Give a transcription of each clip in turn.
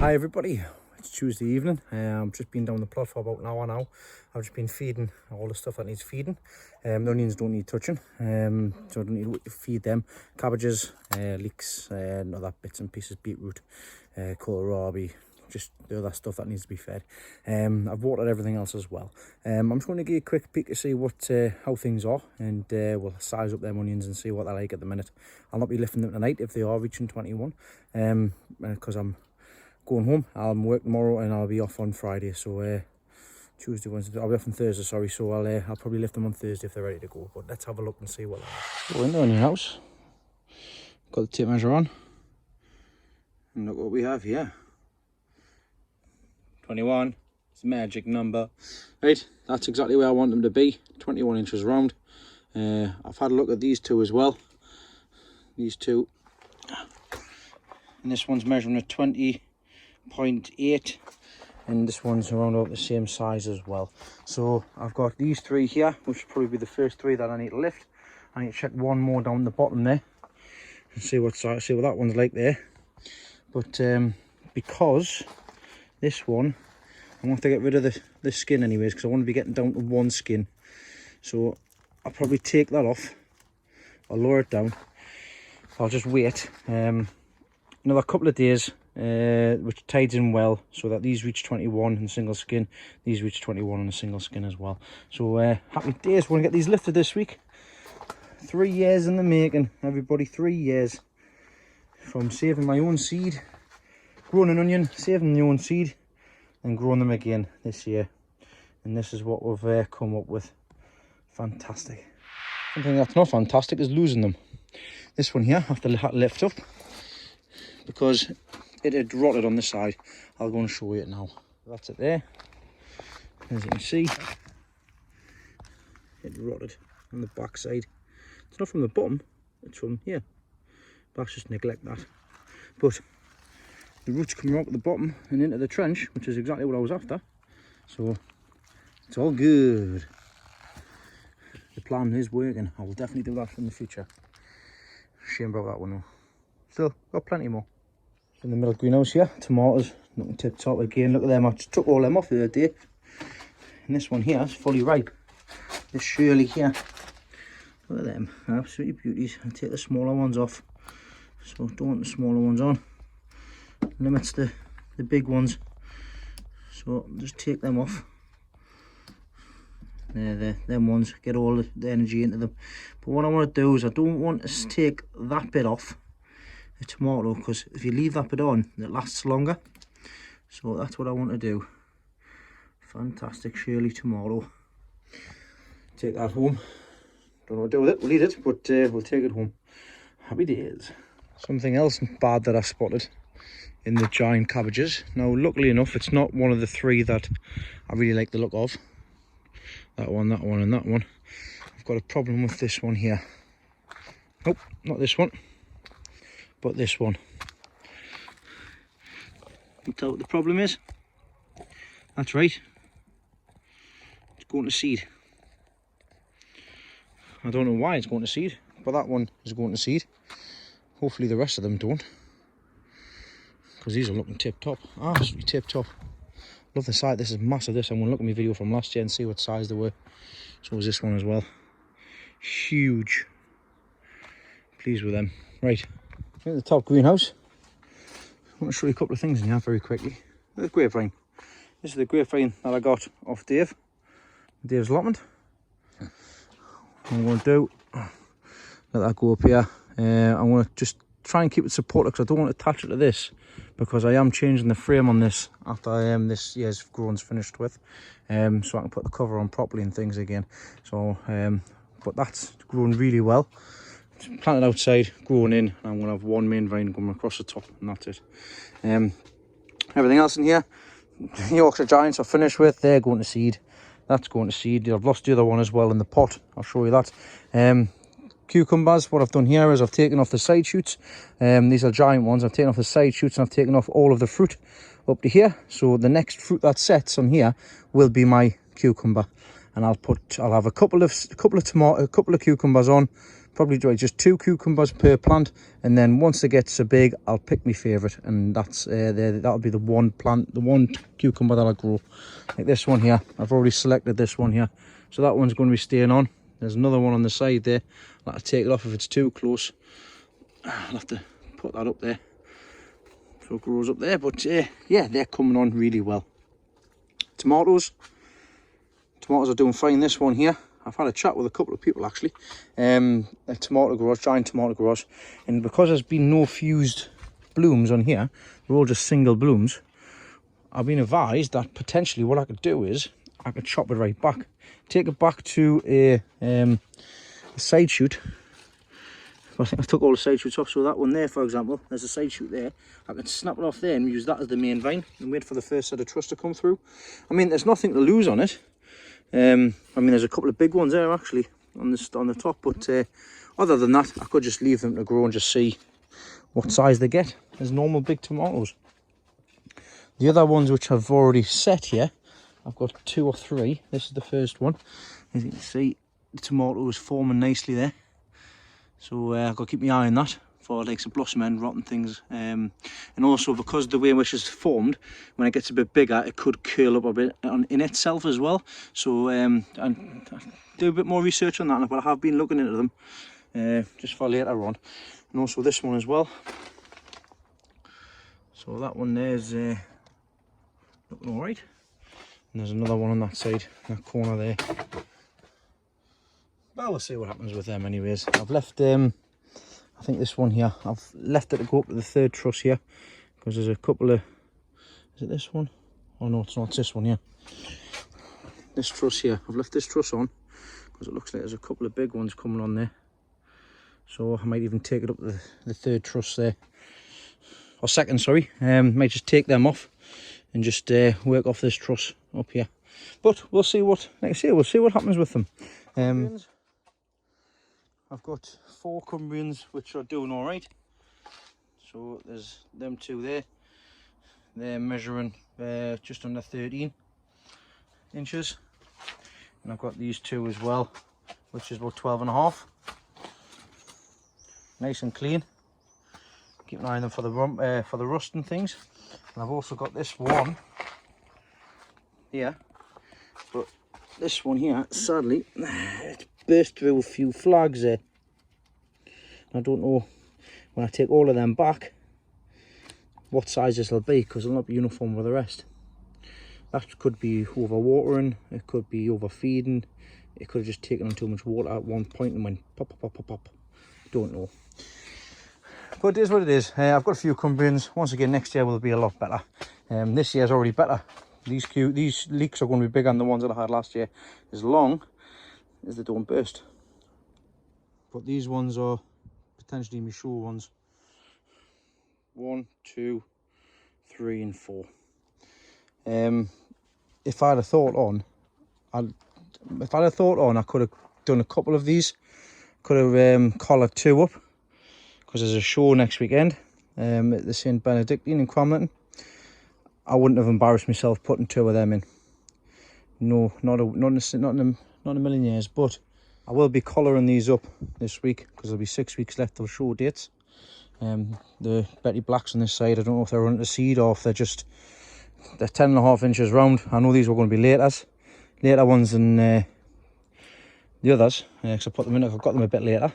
Hi everybody, it's Tuesday evening. I've just been down the plot for about an hour now. I've just been feeding all the stuff that needs feeding. The onions don't need touching, so I don't need to feed them. Cabbages, leeks, and other bits and pieces, beetroot, kohlrabi, just the other stuff that needs to be fed. I've watered everything else as well. I'm just going to give you a quick peek to see what how things are, and we'll size up them onions and see what they're like at the minute. I'll not be lifting them tonight if they are reaching 21, because I'm going home. I'll work tomorrow and I'll be off on Friday, so Tuesday, Wednesday, I'll be off on Thursday, sorry, so I'll probably lift them on Thursday if they're ready to go. But let's have a look and see what they are. Go in the onion house, got the tape measure on, and look what we have here. 21, it's a magic number. Right, that's exactly where I want them to be, 21 inches round. I've had a look at these two as well, these two, and this one's measuring at 20.8, and this one's around about the same size as well. So I've got these three here, which will probably be the first three that I need to lift. I need to check one more down the bottom there and see what that one's like there. But because this one, I want to get rid of the skin anyways, because I want to be getting down to one skin. So I'll probably take that off, I'll lower it down, I'll just wait another couple of days, which tides in well, so that these reach 21 in single skin, these reach 21 on a single skin as well. So happy days. We're going to get these lifted this week. 3 years in the making, everybody, 3 years from saving my own seed, growing an onion, saving my own seed, and growing them again this year. And this is what we've come up with. Fantastic. Something that's not fantastic is losing them. This one here I have to lift up because it had rotted on the side. I'll go and show you it now. That's it there. As you can see, it rotted on the back side. It's not from the bottom, it's from here. But just neglect that. But the roots come out at the bottom and into the trench, which is exactly what I was after. So it's all good. The plan is working. I will definitely do that in the future. Shame about that one though. Still got plenty more. In the middle greenhouse here, tomatoes, looking tip top again. Look at them, I just took all them off the other day. And this one here is fully ripe. This Shirley here, look at them, absolutely beauties. I take the smaller ones off, so don't want the smaller ones on. Limits the big ones, so just take them off. There, them ones, get all the energy into them. But what I want to do is I don't want to take that bit off the tomato, because if you leave that bit on, it lasts longer. So that's what I want to do. Fantastic Shirley tomato. Take that home. Don't know what to do with it, we'll eat it, but we'll take it home. Happy days. Something else bad that I spotted in the giant cabbages. Now luckily enough, it's not one of the three that I really like the look of. That one, and that one. I've got a problem with this one here. Nope, not this one, but this one. You tell what the problem is? That's right, it's going to seed. I don't know why it's going to seed, but that one is going to seed. Hopefully the rest of them don't, because these are looking tip top, absolutely tip top. Love the size. This is massive. This, I'm going to look at my video from last year and see what size they were. So is this one as well. Huge. Pleased with them. Right, at the top greenhouse, I want to show you a couple of things in here very quickly. The grapevine. This is the grapevine that I got off Dave's allotment. What I'm going to do, let that go up here. I'm going to just try and keep it supported, because I don't want to attach it to this, because I am changing the frame on this after this year's grown's finished with, so I can put the cover on properly and things again. So but that's grown really well. It's planted outside, growing in, and I'm going to have one main vine going across the top, and that's it. Everything else in here, the Yorkshire Giants are finished with. They're going to seed. That's going to seed. I've lost the other one as well in the pot. I'll show you that. Cucumbers, what I've done here is I've taken off the side shoots. These are giant ones. I've taken off the side shoots and I've taken off all of the fruit up to here. So the next fruit that sets on here will be my cucumber, and I'll have a couple of cucumbers on probably do just 2 cucumbers per plant, and then once they get so big, I'll pick my favourite, and that's that'll be the one plant, the one cucumber that I grow. Like this one here, I've already selected this one here, so that one's going to be staying on. There's another one on the side there. I'll have to take it off if it's too close. I'll have to put that up there so it grows up there, but yeah, they're coming on really well. Tomatoes are doing fine. This one here, I've had a chat with a couple of people actually, tomato growers, giant tomato growers, and because there's been no fused blooms on here, they're all just single blooms. I've been advised that potentially what I could do is I could chop it right back, take it back to a side shoot. I think I took all the side shoots off, so that one there, for example, there's a side shoot there. I can snap it off there and use that as the main vine and wait for the first set of truss to come through. I mean, there's nothing to lose on it. I mean, there's a couple of big ones there actually on the top, but other than that, I could just leave them to grow and just see what size they get as normal big tomatoes. The other ones which I've already set here, I've got 2 or 3. This is the first one. As you can see, the tomato is forming nicely there. So I've got to keep my eye on that for like some blossom end, rotten things. And also because the way in which it's formed, when it gets a bit bigger, it could curl up a bit in itself as well. So and do a bit more research on that, but I have been looking into them just for later on. And also this one as well. So that one there's looking all right. And there's another one on that side, that corner there. Well, we'll see what happens with them anyways. I've left, I think this one here, I've left it to go up to the 3rd truss here, because there's a couple of, is it this one? Oh no, it's not, it's this one here. This truss here, I've left this truss on, because it looks like there's a couple of big ones coming on there. So I might even take it up to the 3rd truss there. Or 2nd, sorry. Might just take them off and just work off this truss up here. But we'll see what, like I say, we'll see what happens with them. I've got 4 Cumbrians which are doing all right. So there's them 2 there. They're measuring just under 13 inches. And I've got these 2 as well, which is about 12.5. Nice and clean. Keep an eye on them for the rust and things. And I've also got this one here, but this one here, sadly, it's burst through a few flags there. I don't know when I take all of them back what size this will be, because it'll not be uniform with the rest. That could be overwatering, it could be overfeeding, it could have just taken on too much water at one point and went pop pop pop pop pop. Don't know. But it is what it is. I've got a few Cumbrians. Once again, next year will be a lot better. This year's already better. These leeks are going to be bigger than the ones that I had last year, as long as they don't burst. But these ones are potentially my sure ones. 1, 2, 3 and 4. If I'd have thought on, I could have done a couple of these. Could have collared 2 up, because there's a show next weekend at the St Benedictine in Cromlin. I wouldn't have embarrassed myself putting 2 of them in. No, not in a million years. But I will be collaring these up this week, because there'll be 6 weeks left of show dates. The Betty Blacks on this side, I don't know if they're under seed or if they're 10.5 inches round. I know these were going to be later ones than the others, because I put them in, I've got them a bit later.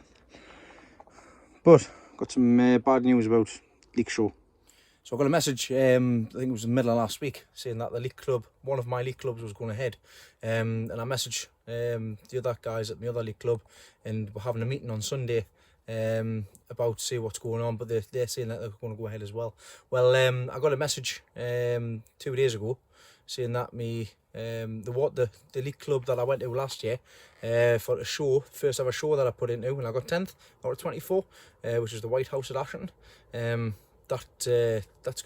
But got some bad news about Leek Show. So I got a message, I think it was the middle of last week, saying that the Leek Club, one of my Leek clubs was going ahead. And I messaged the other guys at my other Leek Club, and we're having a meeting on Sunday about see what's going on, but they're saying that they're going to go ahead as well. Well, I got a message 2 days ago saying that the Leek Club that I went to last year for a show, first ever show that I put into, and I got 10th out of 24, which is the White House at Ashton. That's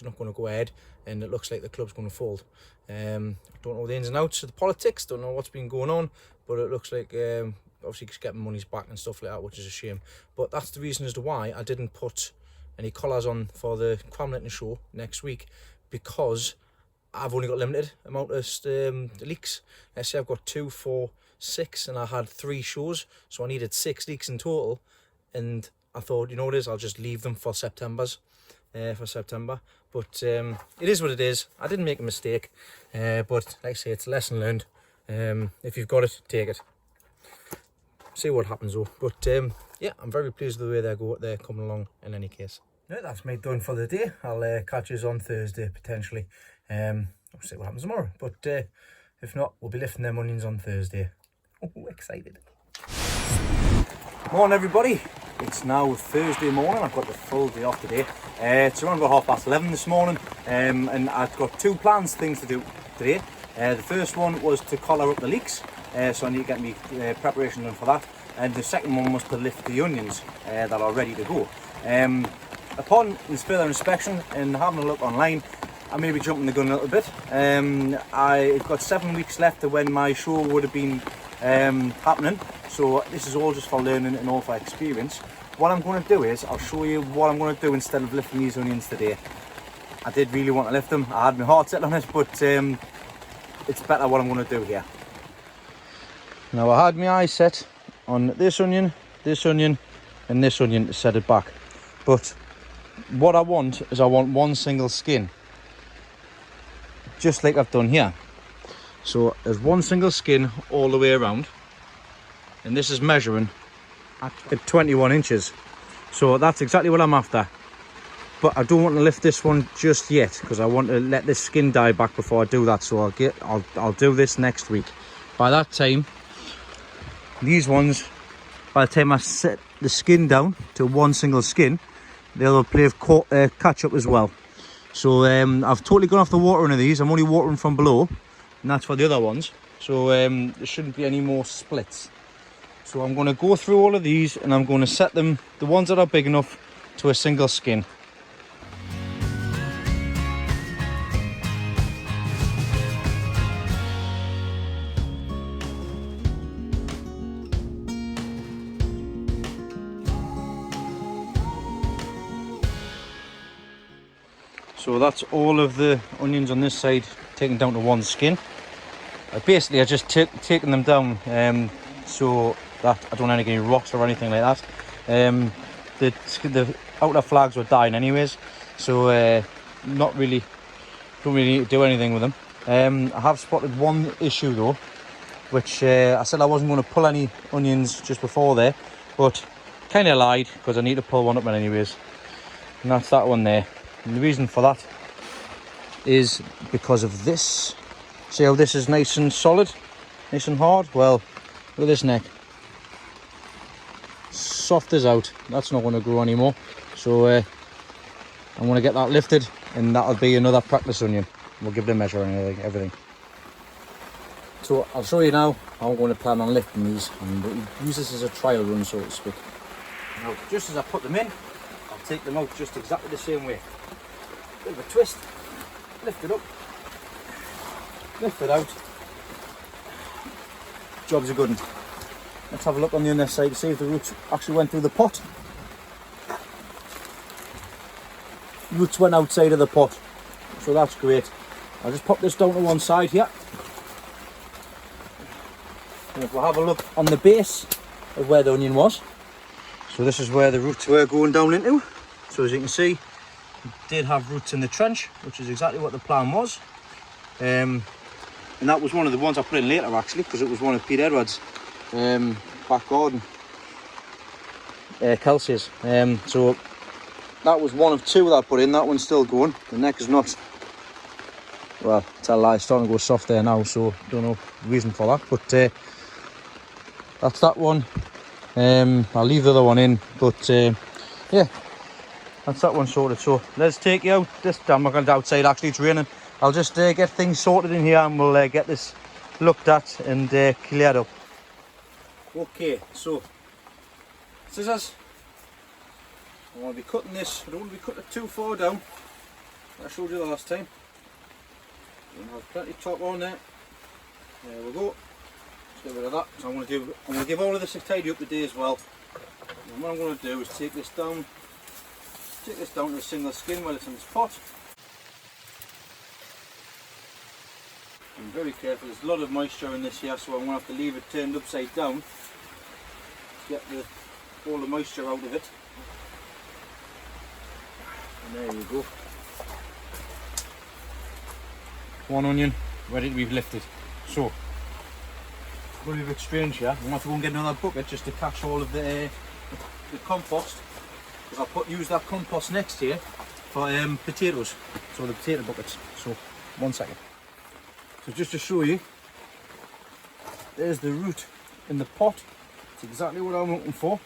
not going to go ahead, and it looks like the club's going to fold. Don't know the ins and outs of the politics, don't know what's been going on, but it looks like obviously just getting monies back and stuff like that, which is a shame. But that's the reason as to why I didn't put any collars on for the Cromlin show next week, because I've only got limited amount of leeks. Let's say I've got 2, 4, 6, and I had 3 shows, so I needed 6 leeks in total. and I thought, you know what it is, I'll just leave them for September. But it is what it is. I didn't make a mistake, but like I say, it's a lesson learned. If you've got it, take it. See what happens though. But yeah, I'm very pleased with the way they're coming along in any case. Right, that's me done for the day. I'll catch you on Thursday potentially. We'll see what happens tomorrow. But if not, we'll be lifting them onions on Thursday. Oh, excited. Morning everybody. It's now Thursday morning. I've got the full day off today. It's around about 11:30 this morning, and I've got two things to do today. The first one was to collar up the leeks, so I need to get me preparation done for that. And the second one was to lift the onions that are ready to go. Upon this further inspection and having a look online, I may be jumping the gun a little bit. I've got 7 weeks left to when my show would have been happening, so this is all just for learning and all for experience. What I'm going to do is I'll show you what I'm going to do instead of lifting these onions today. I did really want to lift them. I had my heart set on it, but it's better what I'm going to do here. Now I had my eyes set on this onion, and this onion to set it back. But what I want is one single skin, just like I've done here. So there's one single skin all the way around, and this is measuring at 21 inches. So that's exactly what I'm after. But I don't want to lift this one just yet because I want to let this skin die back before I do that. So I'll do this next week. By that time, these ones, by the time I set the skin down to one single skin, they'll play catch up as well. So I've totally gone off the watering of these. I'm only watering from below, and that's for the other ones. So there shouldn't be any more splits. So I'm going to go through all of these and I'm going to set them, the ones that are big enough, to a single skin. So that's all of the onions on this side taken down to one skin. Basically I just taken them down so that I don't have any rocks or anything like that. The outer flags were dying anyways, so don't really need to do anything with them. I have spotted one issue though, which I said I wasn't going to pull any onions just before there, but kind of lied because I need to pull one up anyways, and that's that one there. And the reason for that is because of this. See how this is nice and solid, nice and hard? Well, look at this neck. Soft as out. That's not going to grow anymore. So I'm going to get that lifted, and that'll be another practice onion. We'll give it a measure and everything. So I'll show you now how I'm going to plan on lifting these, and use this as a trial run, so to speak. Now, just as I put them in, I'll take them out just exactly the same way. Bit of a twist, lift it up, lift it out. Job's a good one. Let's have a look on the other side to see if the roots actually went through the pot. Roots went outside of the pot, so that's great. I'll just pop this down to one side here. And if we'll have a look on the base of where the onion was. So this is where the roots were going down into. So as you can see, did have roots in the trench, which is exactly what the plan was, and that was one of the ones I put in later actually, because it was one of Pete Edwards' back garden Kelsey's. So that was one of two that I put in. That one's still going. The neck is not, well, it's a lie, it's starting to go soft there now, so don't know the reason for that, but that's that one. I'll leave the other one in, but yeah, that's that one sorted. So let's take you out. I'm not going to outside, actually it's raining. I'll just get things sorted in here, and we'll get this looked at and cleared up. Okay, so scissors. I want to be cutting this. I don't want to be cutting it too far down. I showed you the last time. And I've plenty of top on there. There we go. Let's get rid of that. So I'm going to give all of this a tidy up today as well. And what I'm going to do is take this down to a single skin while it's in this pot. I'm very careful, there's a lot of moisture in this here, so I'm going to have to leave it turned upside down to get the all the moisture out of it. And there you go. One onion ready to be lifted. So, it's going to be a bit strange here. I'm going to have to go and get another bucket just to catch all of the compost. Because I'll use that compost next year for potatoes. So the potato buckets. So, 1 second. So just to show you, there's the root in the pot. It's exactly what I'm looking for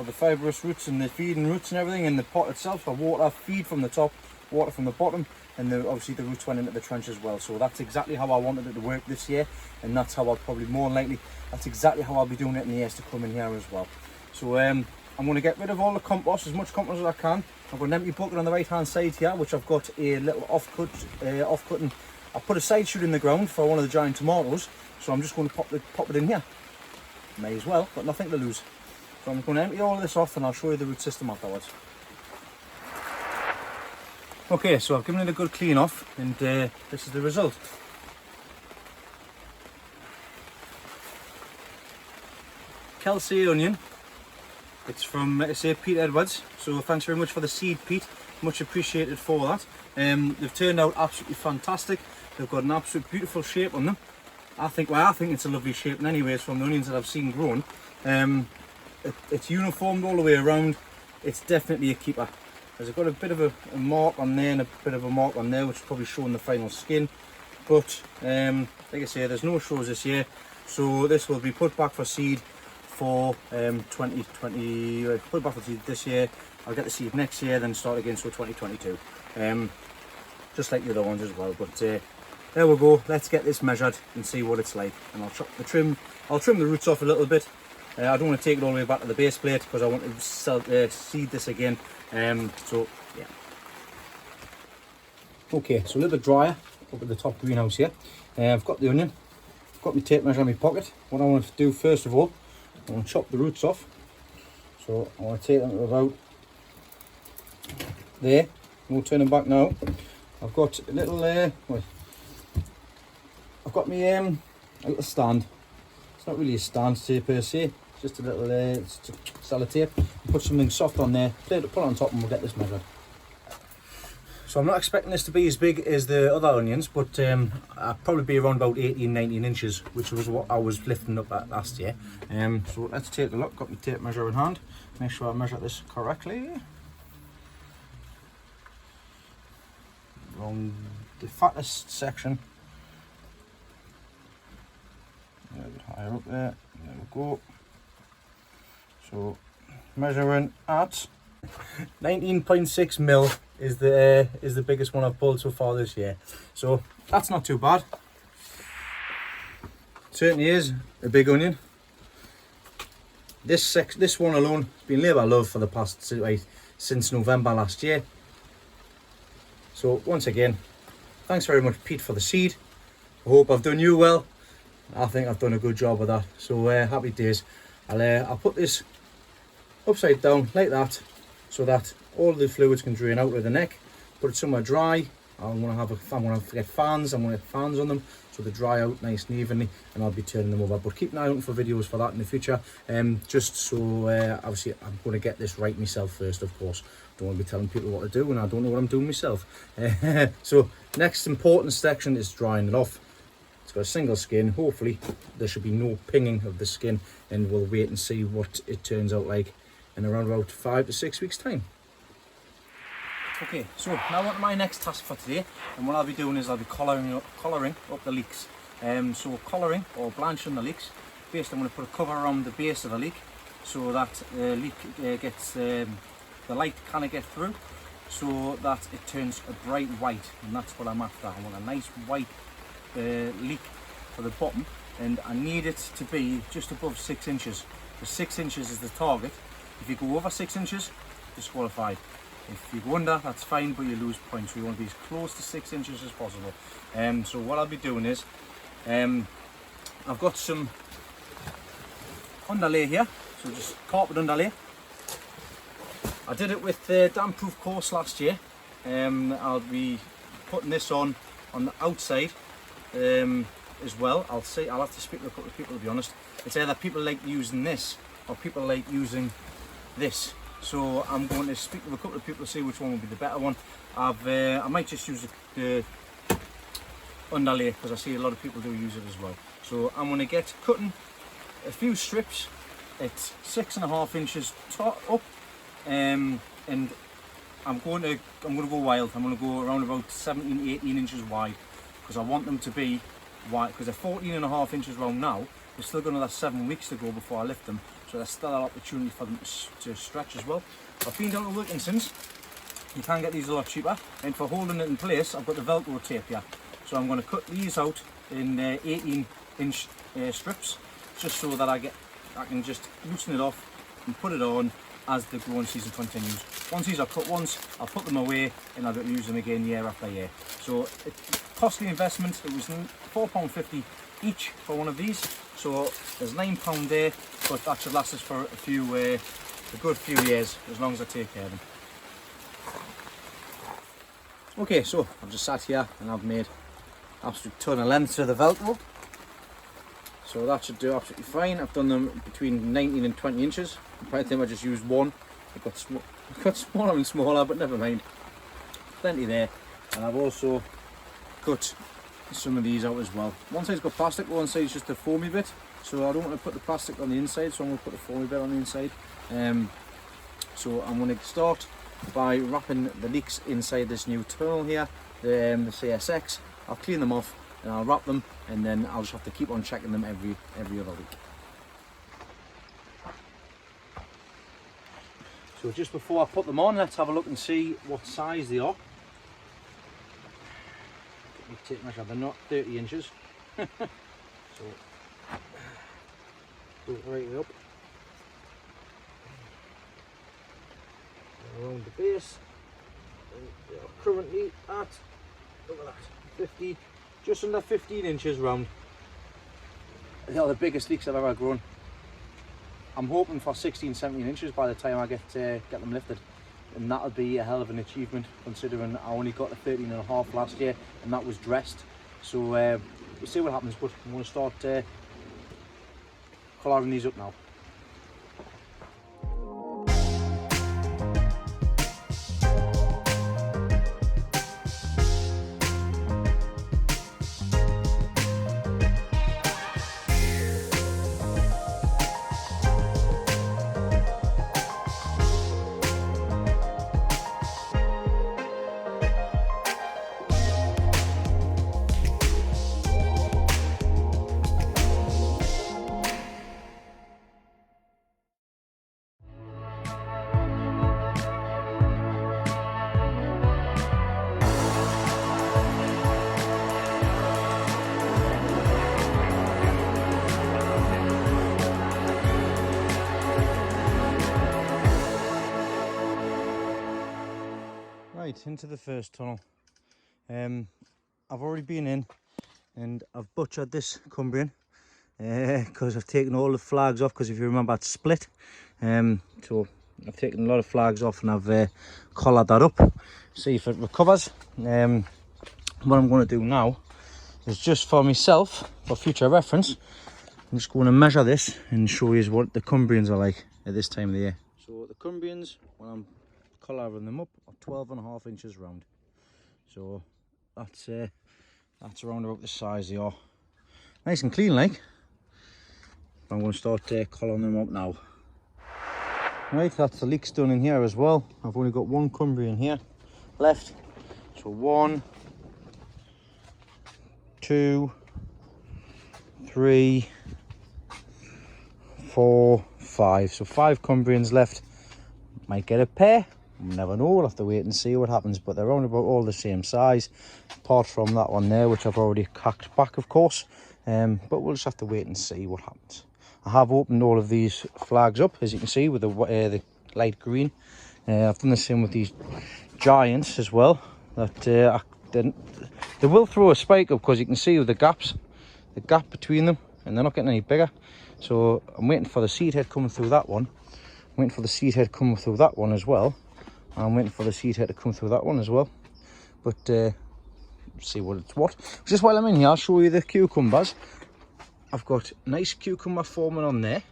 the fibrous roots and the feeding roots and everything in the pot itself. The water, feed from the top, water from the bottom, and obviously the roots went into the trench as well. So that's exactly how I wanted it to work this year, and that's how I'll probably more likely, that's exactly how I'll be doing it in the years to come in here as well. So I'm going to get rid of all the compost, as much compost as I can. I've got an empty bucket on the right hand side here, which I've got a little off-cutting. I put a side shoot in the ground for one of the giant tomatoes, so I'm just going to pop it in here. May as well, got nothing to lose. So I'm going to empty all of this off and I'll show you the root system afterwards. Okay, so I've given it a good clean off, and this is the result. Kelsey onion. It's from, like I say, Pete Edwards. So thanks very much for the seed, Pete. Much appreciated for that. They've turned out absolutely fantastic. They've got an absolute beautiful shape on them. I think it's a lovely shape, and anyways, from the onions that I've seen grown. It's uniformed all the way around. It's definitely a keeper. There's got a bit of a mark on there and a bit of a mark on there, which is probably showing the final skin. But like I say, there's no shows this year, so this will be put back for seed for 2020. Put back for seed this year. I'll get the seed next year, then start again for 2022. Just like the other ones as well. But there we go. Let's get this measured and see what it's like. And I'll trim the roots off a little bit. I don't want to take it all the way back to the base plate because I want to seed this again. So yeah. Okay, so a little bit drier up at the top greenhouse here. I've got the onion. I've got my tape measure in my pocket. What I want to do first of all, I want to chop the roots off. So I want to take them to about there. We'll turn them back now. I've got a little I've got my a little stand. It's not really a stand per se. It's just a little sellotape. Put something soft on there. Put it on top, and we'll get this measured. So I'm not expecting this to be as big as the other onions, but I'll probably be around about 18-19 inches, which was what I was lifting up at last year. So let's take a look. Got my tape measure in hand. Make sure I measure this correctly. On the fattest section. A little bit higher up there. There we go. So measuring at 19.6 mil is the biggest one I've pulled so far this year. So that's not too bad. Certainly is a big onion. This one alone has been labour of love for the past since November last year. So once again, thanks very much, Pete, for the seed. I hope I've done you well. I think I've done a good job of that. So happy days. I'll put this upside down like that, so that all the fluids can drain out of the neck. Put it somewhere dry. I'm gonna get fans. I'm gonna get fans on them so they dry out nice and evenly, and I'll be turning them over. But keep an eye out for videos for that in the future. Just so obviously I'm going to get this right myself first, of course. Don't want to be telling people what to do when I don't know what I'm doing myself. So next important section is drying it off. It's got a single skin. Hopefully there should be no pinging of the skin, and we'll wait and see what it turns out like in around about 5 to 6 weeks time. Okay, so now on to my next task for today, and what I'll be doing is I'll be collaring up the leeks. So collaring or blanching the leeks. First I'm going to put a cover around the base of the leek so that the leek gets the light kind of get through, so that it turns a bright white, and that's what I'm after. I want a nice white leek for the bottom, and I need it to be just above 6 inches. The 6 inches is the target. If you go over 6 inches, disqualified. If you go under, that's fine, but you lose points. We want to be as close to 6 inches as possible. So what I'll be doing is, I've got some underlay here, so just carpet underlay. I did it with the damp-proof course last year. I'll be putting this on the outside as well. I'll have to speak to a couple of people, to be honest. It's either people like using this or people like using this. So I'm going to speak with a couple of people to see which one will be the better one. I might just use the underlay because I see a lot of people do use it as well. So I'm going to get cutting a few strips at 6.5 inches up, and I'm going to go wild. I'm going to go around about 17, 18 inches wide because I want them to be wide, because they're 14.5 inches round now. We've still got another 7 weeks to go before I lift them, so there's still an opportunity for them to stretch as well. I've been down to Wilkinson's. You can get these a lot cheaper, and for holding it in place I've got the Velcro tape here. So I'm going to cut these out in 18-inch strips, just so that I can just loosen it off and put it on as the growing season continues. Once these are cut once, I'll put them away and I'll be able to use them again year after year. So costly investment. It was £4.50 each for one of these. So there's £9 there, but that should last us for a good few years, as long as I take care of them. Okay, so I've just sat here and I've made absolute ton of length to the Velcro. So that should do absolutely fine. I've done them between 19 and 20 inches. I think I just used one. It got smaller and smaller, but never mind. Plenty there. And I've also cut some of these out as well. One side's got plastic, one side's just a foamy bit. So I don't want to put the plastic on the inside, so I'm going to put the foamy bit on the inside. So I'm going to start by wrapping the leeks inside this new tunnel here, the CSX. I'll clean them off and I'll wrap them, and then I'll just have to keep on checking them every other week. So just before I put them on, let's have a look and see what size they are. Let me take measure. They're not 30 inches. So go right up around the base, and they are currently at, look at that, 50, just under 15 inches round. They are the biggest leeks I've ever grown. I'm hoping for 16, 17 inches by the time I get them lifted, and that'll be a hell of an achievement considering I only got the 13.5 last year and that was dressed. So we'll see what happens, but I'm going to start colouring these up now. Right, into the first tunnel. I've already been in and I've butchered this Cumbrian because I've taken all the flags off, because if you remember it's split. So I've taken a lot of flags off and I've collared that up, see if it recovers. What I'm going to do now is, just for myself, for future reference, I'm just going to measure this and show you what the Cumbrians are like at this time of the year. So the Cumbrians, when I'm collaring them up, are 12.5 inches round. So that's around about the size they are. Nice and clean like. I'm going to start collaring them up now. Right, that's the leeks done in here as well. I've only got one Cumbrian here left. So 1, 2, 3, 4, 5. So 5 Cumbrians left. Might get a pair. Never know, we'll have to wait and see what happens, but they're around about all the same size, apart from that one there, which I've already cacked back, of course. But we'll just have to wait and see what happens. I have opened all of these flags up, as you can see, with the light green. I've done the same with these giants as well. That they will throw a spike up, because you can see with the gap between them, and they're not getting any bigger. So I'm waiting for the seed head coming through that one. I'm waiting for the seed head coming through that one as well. I'm waiting for the seed head to come through that one as well. But see what it's what. Just while I'm in here, I'll show you the cucumbers. I've got nice cucumber forming on there.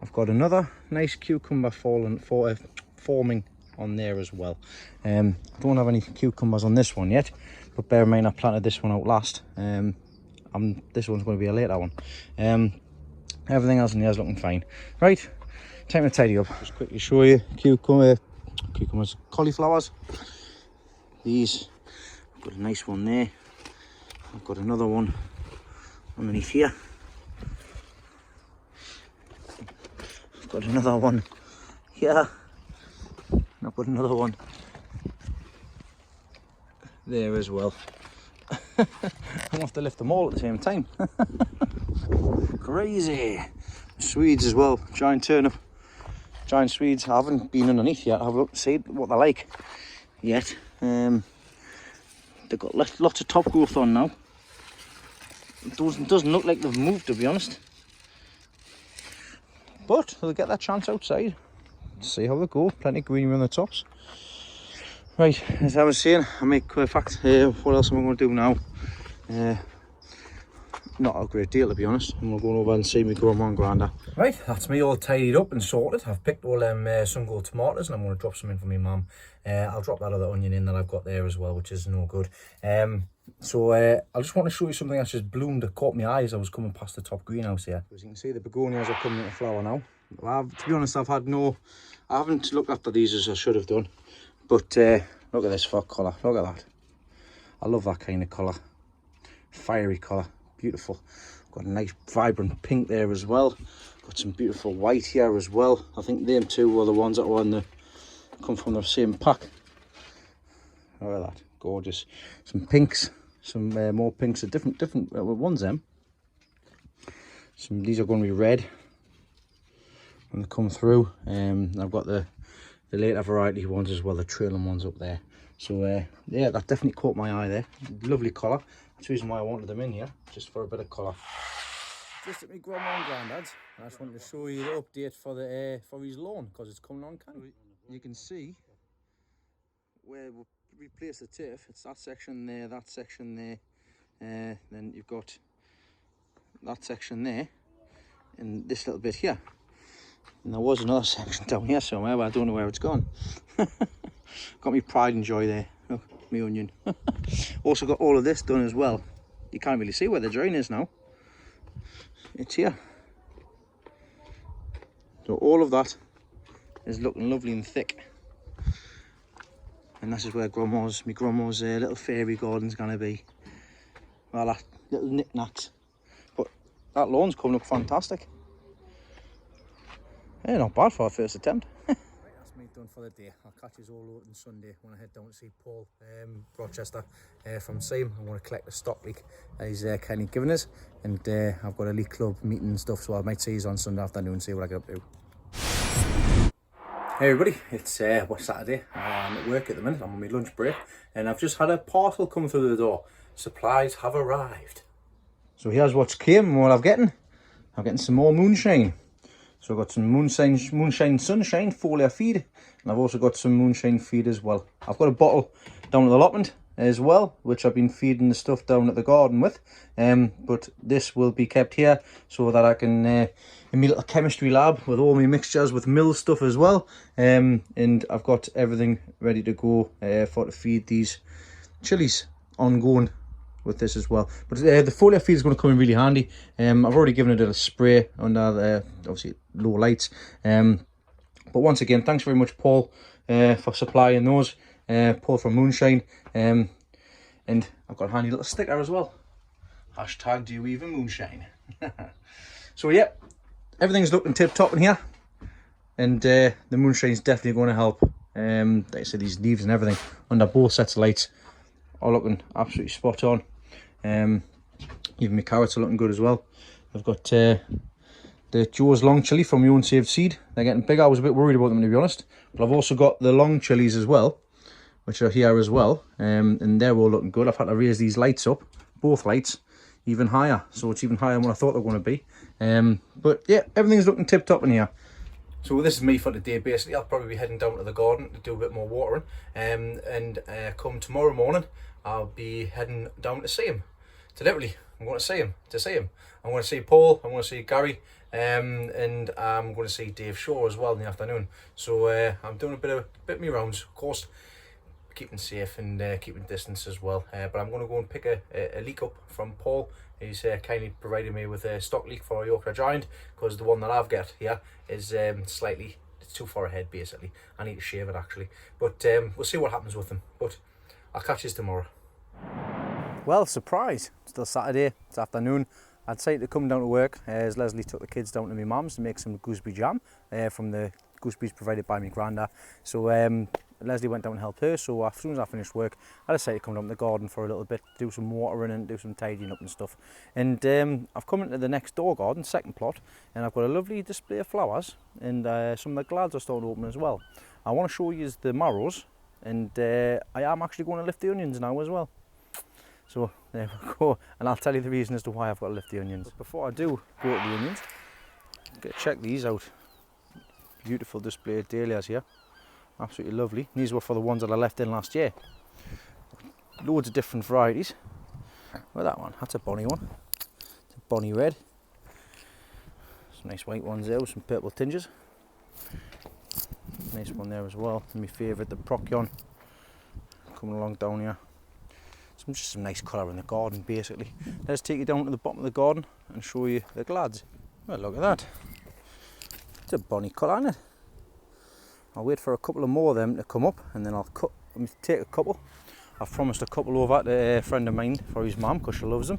I've got another nice cucumber forming on there as well. I don't have any cucumbers on this one yet, but bear in mind I planted this one out last. This one's going to be a later one. Everything else in there is looking fine. Right, time to tidy up. Just quickly show you cucumbers, cauliflowers. These, I've got a nice one there. I've got another one underneath here. I've got another one here. And I've got another one there as well. I have to lift them all at the same time. Crazy. Swedes as well, giant turnip, giant Swedes. I haven't been underneath yet. I haven't looked to see what they're like yet. They've got lots of top growth on now. It doesn't look like they've moved, to be honest. But they'll get that chance outside. See how they go. Plenty of greenery on the tops. Right, as I was saying, I make what else am I going to do now? Not a great deal, to be honest. I'm going to go over and see me grandma and granda. Right, that's me all tidied up and sorted. I've picked all them sun-gold tomatoes and I'm going to drop some in for my mum. I'll drop that other onion in that I've got there as well, which is no good. So I just want to show you something that's just bloomed that caught my eye as I was coming past the top greenhouse here. As you can see, the begonias are coming into flower now. To be honest, I haven't looked after these as I should have done. But look at this fog colour, look at that. I love that kind of colour. Fiery colour, beautiful. Got a nice vibrant pink there as well. Got some beautiful white here as well. I think them two were the ones that were come from the same pack. Look at that, gorgeous. Some pinks, some more pinks, different ones them. These are going to be red when they come through. I've got the later variety ones as well, the trailing ones up there. So yeah, that definitely caught my eye there. Lovely colour. That's the reason why I wanted them in here, just for a bit of colour. Just at my grandma and granddad's. I just wanted to show you the update for his lawn, because it's coming on canny. You can see where we place the turf. It's that section there, that section there. Then you've got that section there, and this little bit here. And there was another section down here somewhere, but I don't know where it's gone. Got me pride and joy there. Look, me onion. Also got all of this done as well. You can't really see where the drain is now. It's here. So all of that is looking lovely and thick. And this is where my grandma's little fairy garden's gonna be. Well, that little knickknacks. But that lawn's coming up fantastic. Yeah, not bad for our first attempt. Right, that's me done for the day. I'll catch you all out on Sunday when I head down to see Paul Rochester from Seam. I'm going to collect the stock leek that he's kind of given us. And I've got a leek club meeting and stuff, so I might see you on Sunday afternoon and see what I get up to. Hey everybody, it's Saturday. I'm at work at the minute. I'm on my lunch break. And I've just had a parcel come through the door. Supplies have arrived. So here's what's came and what I'm getting some more moonshine. So I've got some moonshine sunshine foliar feed, and I've also got some moonshine feed as well. I've got a bottle down at the allotment as well, which I've been feeding the stuff down at the garden with. But this will be kept here so that I can in my little chemistry lab with all my mixtures with mill stuff as well. And I've got everything ready to go for to feed these chilies ongoing with this as well. But the foliar feed is going to come in really handy. I've already given it a spray under the obviously low lights. But once again, thanks very much, Paul, for supplying those. Paul from Moonshine. And I've got a handy little sticker as well. Hashtag do you even moonshine. So yeah, everything's looking tip top in here. And the moonshine's definitely going to help. Like I said, these leaves and everything under both sets of lights are looking absolutely spot on. Even my carrots are looking good as well. I've got the Joe's long chili from my own saved seed. They're getting bigger. I was a bit worried about them, to be honest, but I've also got the long chilies as well, which are here as well, and they're all looking good. I've had to raise these lights up, both lights, even higher, so it's even higher than what I thought they were going to be. But yeah, everything's looking tip top in here. So this is me for today. Basically, I'll probably be heading down to the garden to do a bit more watering, and come tomorrow morning I'll be heading down to see him. To literally, I'm going to see him. I'm going to see Paul, I'm going to see Gary, and I'm going to see Dave Shaw as well in the afternoon. So I'm doing a bit of me rounds, of course, keeping safe and keeping distance as well. But I'm going to go and pick a leek up from Paul. He's kindly provided me with a stock leek for a Yorkshire Giant, because the one that I've got here is slightly, it's too far ahead basically. I need to shave it actually, but we'll see what happens with them. But I'll catch you tomorrow. Well, surprise, still Saturday, it's afternoon. I'd say to come down to work as Leslie took the kids down to my mum's to make some gooseberry jam from the gooseberries provided by my granddad. So Leslie went down and helped her, so as soon as I finished work, I decided to come down to the garden for a little bit, do some watering and do some tidying up and stuff. And I've come into the next door garden, second plot, and I've got a lovely display of flowers, and some of the glads are starting to open as well. I want to show you the marrows, and I am actually going to lift the onions now as well. So there we go, and I'll tell you the reason as to why I've got to lift the onions. But before I do go to the onions, I'm going to check these out. Beautiful display of dahlias here, absolutely lovely. These were for the ones that I left in last year. Loads of different varieties. Well, that one, that's a bonny one. It's a bonny red. Some nice white ones there with some purple tinges. Nice one there as well. And my favourite, the Procyon, coming along down here. Just some nice colour in the garden basically. Let's take you down to the bottom of the garden and show you the glads. Well, look at that. It's a bonny colour, isn't it? I'll wait for a couple of more of them to come up, and then I'll take a couple. I've promised a couple over to a friend of mine for his mum because she loves them.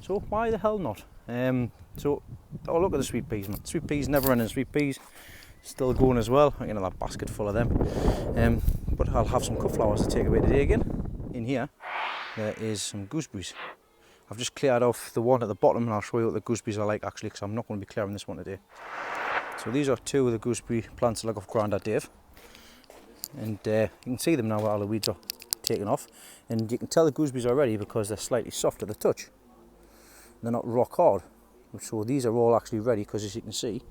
So why the hell not? So, oh, look at the sweet peas, man. Sweet peas, never ending sweet peas. Still going as well. I can have that basket full of them. But I'll have some cut flowers to take away today again. In here, there is some gooseberries. I've just cleared off the one at the bottom, and I'll show you what the gooseberries are like actually, because I'm not going to be clearing this one today. So these are two of the gooseberry plants I got off Grandad Dave, and you can see them now where all the weeds are taken off, and you can tell the gooseberries are ready because they're slightly soft at the touch. They're not rock hard. So these are all actually ready, because as you can see,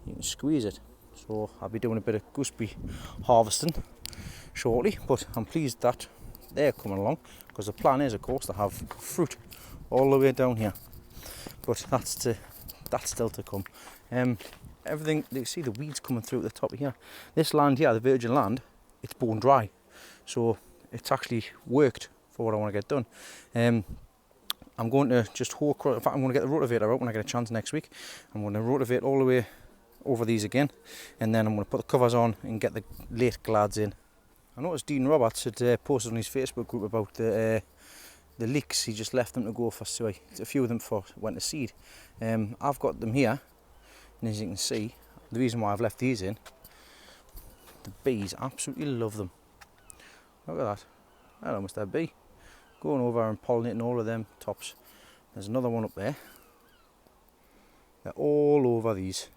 you can squeeze it. So I'll be doing a bit of gooseberry harvesting shortly, but I'm pleased that they're coming along, because the plan is, of course, to have fruit all the way down here. But that's still to come. Everything, you see the weeds coming through at the top of here. This land here, the virgin land, it's bone dry, so it's actually worked for what I want to get done. I'm going to just in fact I'm going to get the rotavator out when I get a chance next week. I'm going to rotivate all the way over these again, and then I'm going to put the covers on and get the late glads in. I noticed Dean Roberts had posted on his Facebook group about the leeks. He just left them to go for, so a few of them went to seed. I've got them here, and as you can see, the reason why I've left these in, the bees absolutely love them. Look at that. That almost a bee going over and pollinating all of them tops. There's another one up there. They're all over these.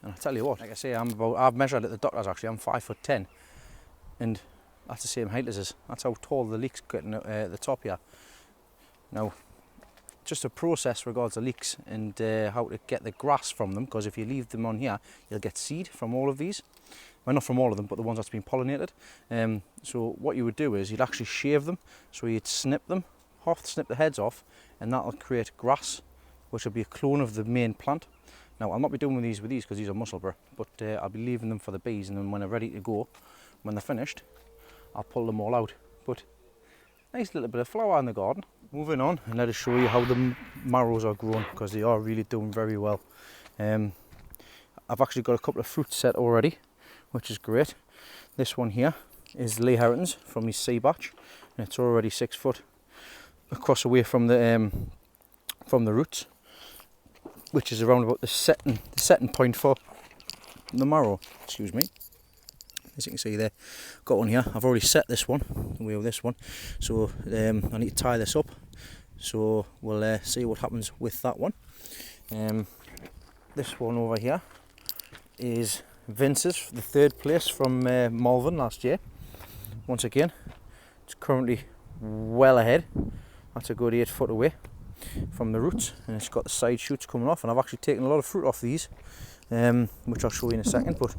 And I tell you what, like I say, I've measured at the doctors actually, I'm 5'10", and that's the same height as us. That's how tall the leeks getting at the top here. Now, just a process regards to leeks and how to get the grass from them, because if you leave them on here, you'll get seed from all of these. Well, not from all of them, but the ones that's been pollinated. So what you would do is you'd actually shave them, so you'd snip them, snip the heads off, and that'll create grass, which will be a clone of the main plant. Now, I'll not be doing these because these are musselburgh, but I'll be leaving them for the bees, and then when they're ready to go, when they're finished, I'll pull them all out. But nice little bit of flower in the garden. Moving on, and let us show you how the marrows are growing, because they are really doing very well. I've actually got a couple of fruits set already, which is great. This one here is Lee Herrington's from his sea batch, and it's already 6 foot across away from the roots, which is around about the setting point for the marrow. Excuse me. As you can see there, got one here. I've already set this one, away with this one, so I need to tie this up. So we'll see what happens with that one. This one over here is Vince's, the 3rd place from Malvern last year. Once again, it's currently well ahead. That's a good 8 foot away from the roots, and it's got the side shoots coming off, and I've actually taken a lot of fruit off these, which I'll show you in a second. But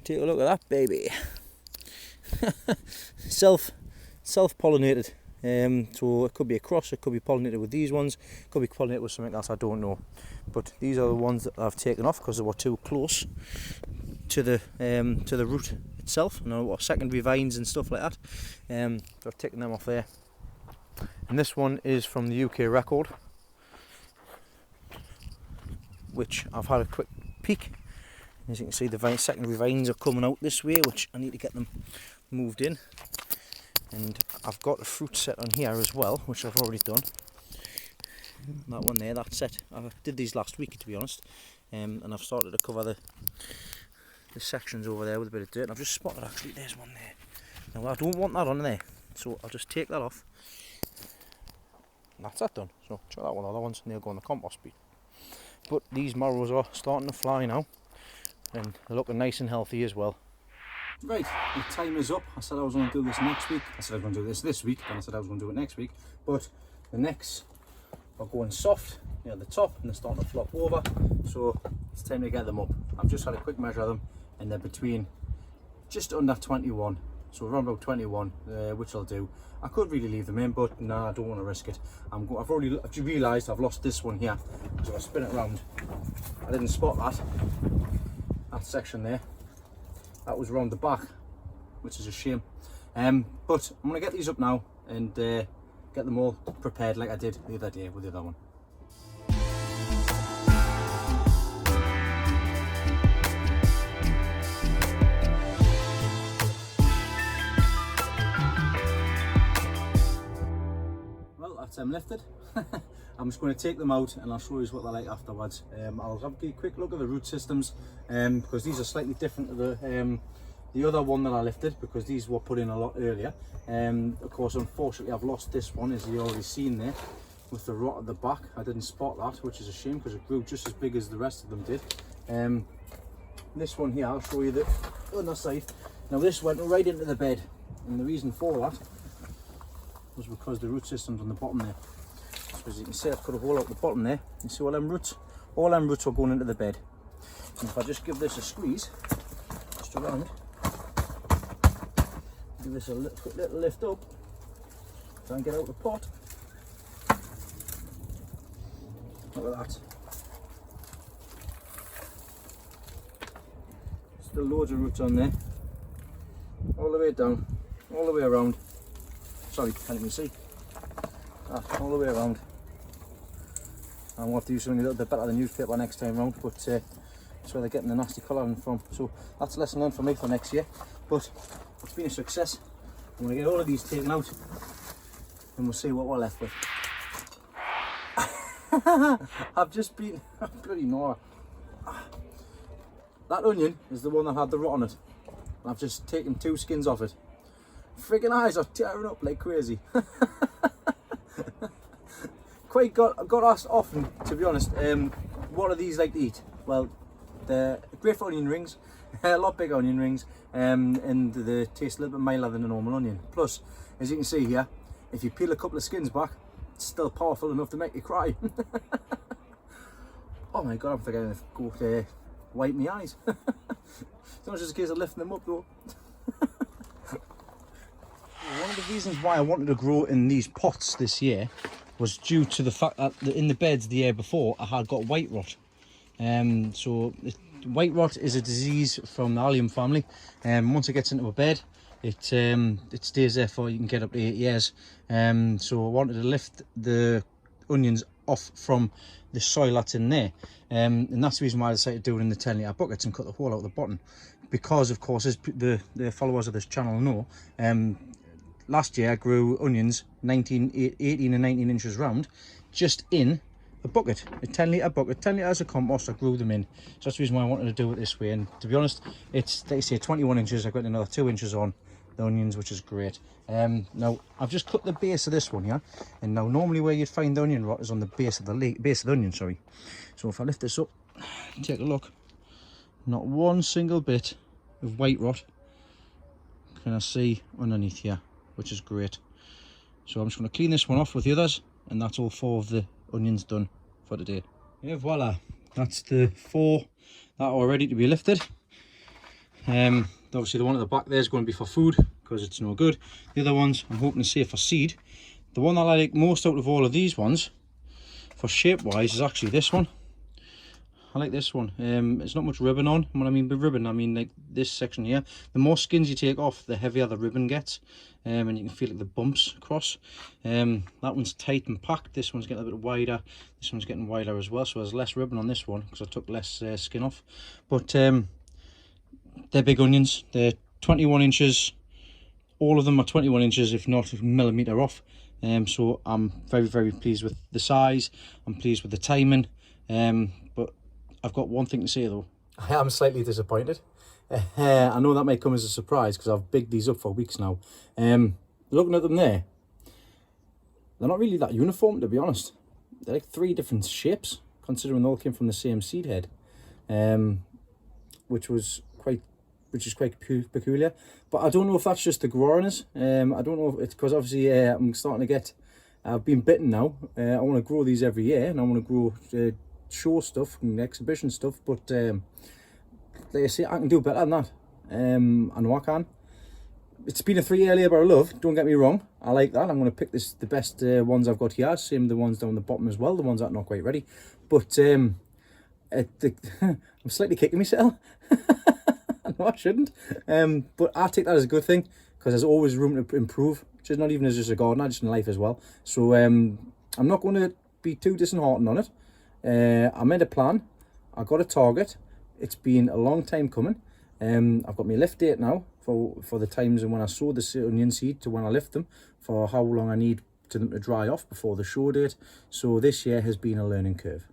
take a look at that baby. self-pollinated. So it could be a cross, it could be pollinated with these ones, it could be pollinated with something else, I don't know. But these are the ones that I've taken off because they were too close to the root itself, and what secondary vines and stuff like that. So I've taken them off there. And this one is from the UK record, which I've had a quick peek. As you can see, the secondary vines are coming out this way, which I need to get them moved in. And I've got a fruit set on here as well, which I've already done. That one there, that set. I did these last week, to be honest, and I've started to cover the sections over there with a bit of dirt. And I've just spotted, actually, there's one there. Now I don't want that on there, so I'll just take that off. And that's that done. So check that one, other ones, and they'll go on the compost bin. But these marrows are starting to fly now, and they're looking nice and healthy as well. Right, the time is up. I said I was going to do this next week. I said I was going to do this week, and I said I was going to do it next week. But the necks are going soft near the top, and they're starting to flop over. So it's time to get them up. I've just had a quick measure of them, and they're between just under 21. So around about 21, which I'll do. I could really leave them in, but no, I don't want to risk it. I've already realised I've lost this one here. So I spin it around. I didn't spot that section there. That was around the back, which is a shame. But I'm going to get these up now and get them all prepared like I did the other day with the other one. Well, that's them lifted. I'm just going to take them out and I'll show you what they're like afterwards. I'll have a quick look at the root systems, because these are slightly different to the other one that I lifted, because these were put in a lot earlier. Of course, unfortunately, I've lost this one, as you've already seen there, with the rot at the back. I didn't spot that, which is a shame, because it grew just as big as the rest of them did. This one here, I'll show you the other side. Now this went right into the bed, and the reason for that was because the root system's on the bottom there. So as you can see, I've cut a hole out the bottom there. You see all them roots? All them roots are going into the bed. And if I just give this a squeeze, just around, give this a quick little lift up, try and get out the pot. Look at that. Still loads of roots on there. All the way down, all the way around. Sorry, can't even see. All the way around. I'm going to have to use something a little bit better than newspaper next time round, but that's where they're getting the nasty colouring from. So that's a lesson learned for me for next year. But it's been a success. I'm going to get all of these taken out and we'll see what we're left with. I've just been, bloody Nora. That onion is the one that had the rot on it. I've just taken 2 skins off it. Friggin' eyes are tearing up like crazy. Quite got asked often, to be honest, what are these like to eat? Well, they're great for onion rings, a lot bigger onion rings, and they taste a little bit milder than a normal onion. Plus, as you can see here, if you peel a couple of skins back, it's still powerful enough to make you cry. Oh my god, I'm forgetting to go to wipe my eyes. It's not just a case of lifting them up though. One of the reasons why I wanted to grow in these pots this year was due to the fact that in the beds the year before I had got white rot. White rot is a disease from the allium family, and once it gets into a bed, it stays there for, you can get up to 8 years. So I wanted to lift the onions off from the soil that's in there, and that's the reason why I decided to do it in the 10 litre buckets and cut the hole out the bottom, because of course, as the followers of this channel know, last year I grew onions 18 and 19 inches round just in a bucket, a 10 litre bucket, 10 litres of compost. I grew them in. So that's the reason why I wanted to do it this way. And to be honest, it's, they say 21 inches, I've got another 2 inches on the onions, which is great. Now I've just cut the base of this one here, and now normally where you'd find the onion rot is on the base of the onion, sorry. So if I lift this up, take a look, not one single bit of white rot can I see underneath here, which is great. So I'm just going to clean this one off with the others, and that's all 4 of the onions done for today. Yeah, voila, that's the 4 that are ready to be lifted. Obviously the one at the back there is going to be for food, because it's no good. The other ones I'm hoping to save for seed. The one that I like most out of all of these ones, for shape wise, is actually this one. I like this one. It's not much ribbon on. What I mean by ribbon, I mean like this section here. The more skins you take off, the heavier the ribbon gets, and you can feel like the bumps across. That one's tight and packed. This one's getting a bit wider. This one's getting wider as well, so there's less ribbon on this one because I took less skin off. But they're big onions. They're 21 inches. All of them are 21 inches, if not a millimetre off. So I'm very, very pleased with the size. I'm pleased with the timing. But I've got one thing to say though. I am slightly disappointed. I know that might come as a surprise because I've bigged these up for weeks now. Looking at them there, they're not really that uniform, to be honest. They're like 3 different shapes, considering they all came from the same seed head, which is quite peculiar. But I don't know if that's just the growerness. I don't know if it's because obviously I'm starting to get, I've been bitten now. I want to grow these every year, and I want to grow show stuff and exhibition stuff, but like I say, I can do better than that. I know I can. It's been a 3-year labour of love, don't get me wrong. I like that. I'm going to pick the best ones I've got here, same the ones down the bottom as well, the ones that are not quite ready. But I'm slightly kicking myself. No, I shouldn't. But I take that as a good thing, because there's always room to improve, which is not even as just a gardener, just in life as well. So I'm not going to be too disheartened on it. I made a plan. I got a target. It's been a long time coming. I've got my lift date now for the times and when I sow the onion seed to when I lift them, for how long I need to them to dry off before the show date. So this year has been a learning curve,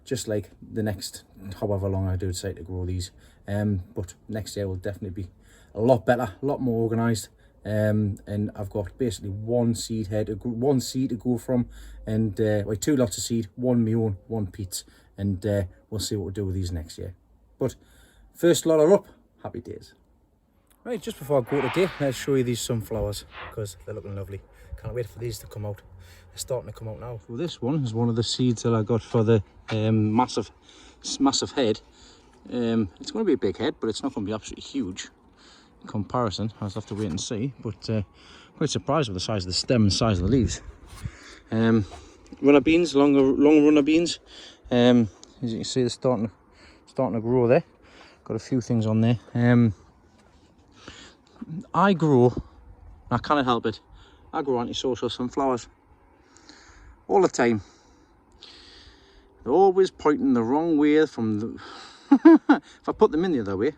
just like the next however long I do decide to grow these. But next year will definitely be a lot better, a lot more organised. And I've got basically one seed to go from, and 2 lots of seed, one my own, one Pete's, and we'll see what we do with these next year. But first lot are up. Happy days. Right, just before I go today, let's show you these sunflowers because they're looking lovely. Can't wait for these to come out. They're starting to come out now. So this one is one of the seeds that I got for the massive head. It's going to be a big head, but it's not going to be absolutely huge in comparison. I'll have to wait and see, but quite surprised with the size of the stem and the size of the leaves. Runner beans, long runner beans. As you can see, they're starting to grow there. Got a few things on there. I can't help it, I grow antisocial sunflowers all the time. They're always pointing the wrong way from the if I put them in the other way,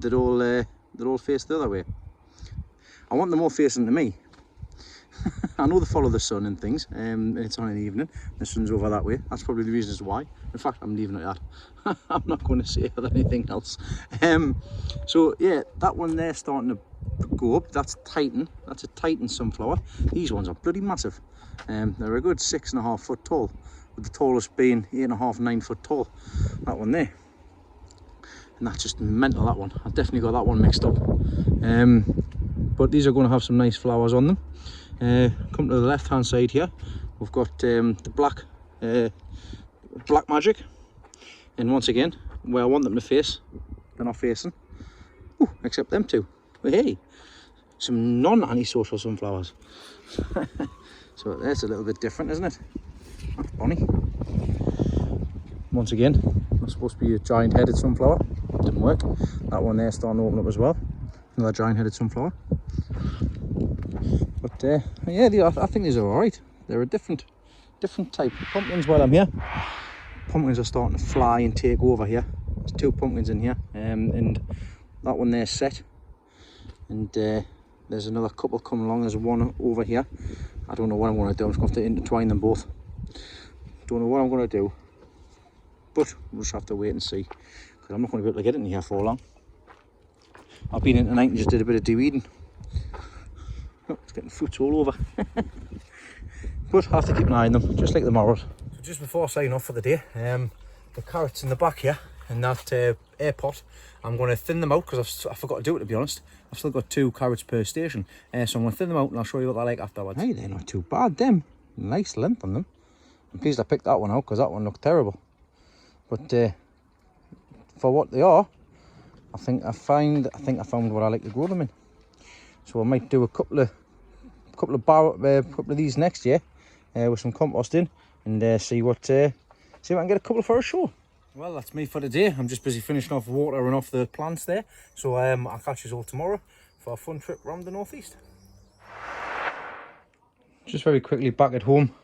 they'd all face the other way. I want them all facing to me. I know they follow the sun and things, it's on in the evening, the sun's over that way. That's probably the reason as why. In fact, I'm leaving it at that. I'm not going to say anything else. So yeah, that one there starting to go up. That's Titan. That's a Titan sunflower. These ones are bloody massive. They're a good 6.5 foot tall, with the tallest being 8.5, 9 foot tall. That one there. And that's just mental, that one. I've definitely got that one mixed up. But these are going to have some nice flowers on them. Come to the left hand side here, we've got the black magic, and once again, where I want them to face, they're not facing. Ooh, except them two. But hey, some non-antisocial sunflowers. So that's a little bit different, isn't it? That's bonny. Once again, that's supposed to be a giant headed sunflower. Didn't work. That one there starting to open up as well. Another giant headed sunflower. But yeah, I think these are all right. They're a different type. Pumpkins, while I'm here, pumpkins are starting to fly and take over here. There's 2 pumpkins in here, and that one there's set, and there's another couple coming along. There's one over here. I don't know what I'm going to do. I'm just going to have to intertwine them both. Don't know what I'm going to do, but we'll just have to wait and see, because I'm not going to be able to get it in here for long. I've been in tonight and just did a bit of de-weeding. Oh, it's getting fruits all over. But I'll have to keep an eye on them, just like the morrows. So just before I sign off for the day, the carrots in the back here in that air pot, I'm going to thin them out because I forgot to do it, to be honest. I've still got 2 carrots per station, so I'm going to thin them out and I'll show you what they're like afterwards. Hey, they're not too bad, them. Nice length on them. I'm pleased I picked that one out because that one looked terrible. But for what they are, I think I found what I like to grow them in. So I might do a couple of these next year with some compost in, and see what I can get a couple for a show. Well, that's me for today. I'm just busy finishing off watering off the plants there, so I'll catch you all tomorrow for a fun trip around the northeast. Just very quickly back at home.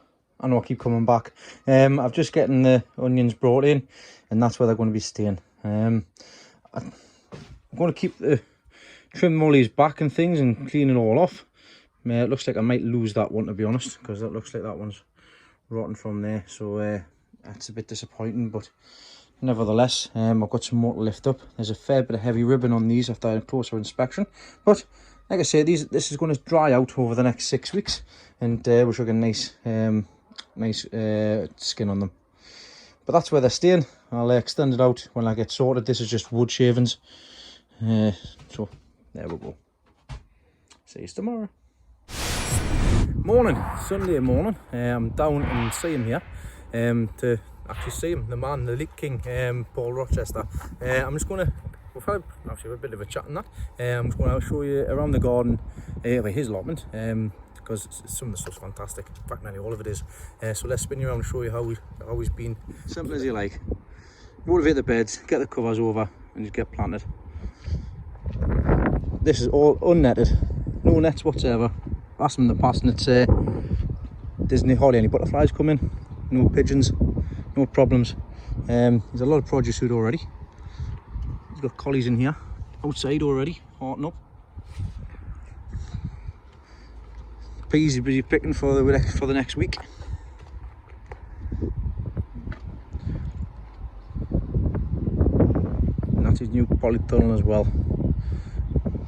I know I keep coming back. I've just getting the onions brought in, and that's where they're going to be staying. I'm going to keep trim all these back and things and clean it all off. It looks like I might lose that one, to be honest, because that looks like that one's rotten from there. So that's a bit disappointing, but nevertheless, I've got some more to lift up. There's a fair bit of heavy ribbon on these after a closer inspection, but like I say, this is going to dry out over the next 6 weeks, and we should get a nice skin on them. But that's where they're staying. I'll extend it out when I get sorted. This is just wood shavings, so there we go. See you tomorrow. Morning, Sunday morning. I'm down in Seaham here to actually see him, the man, the leek king, Paul Rochester. I'm just going to, we've had a bit of a chat on that. I'm just going to show you around the garden, his allotment, because some of the stuff's fantastic. In fact, nearly all of it is. So let's spin you around and show you how he's been. Simple as you like. Motivate the beds, get the covers over, and just get planted. This is all unnetted, no nets whatsoever. Asked them in the past, and it's there's hardly any butterflies coming, no pigeons, no problems. There's a lot of produce food already. He's got collies in here outside already, hearting up. Peas he's busy picking for the next week. And that's his new polytunnel as well.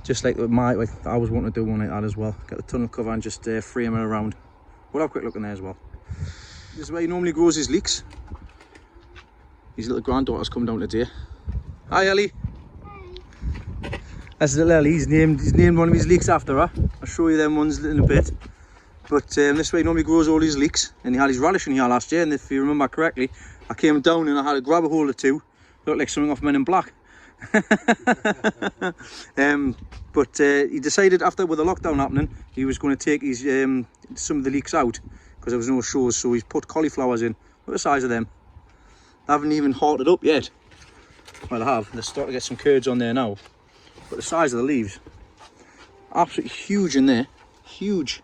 Just like I was wanting to do one like that as well. Get the tunnel cover and just frame it around. We'll have a quick look in there as well. This is where he normally grows his leeks. His little granddaughter's come down today. Hi Ellie. Hi. That's little Ellie. He's named one of his leeks after her. I'll show you them ones in a bit. But this way he normally grows all his leeks. And he had his radish in here last year, and if you remember correctly, I came down and I had to grab a hold of two. Looked like something off Men in Black. But he decided after with the lockdown happening, he was going to take his some of the leeks out because there was no shows, so he's put cauliflowers in. Look at the size of them. They haven't even hearted up yet. Well, I have. They're starting to get some curds on there now, but the size of the leaves, absolutely huge in there, huge.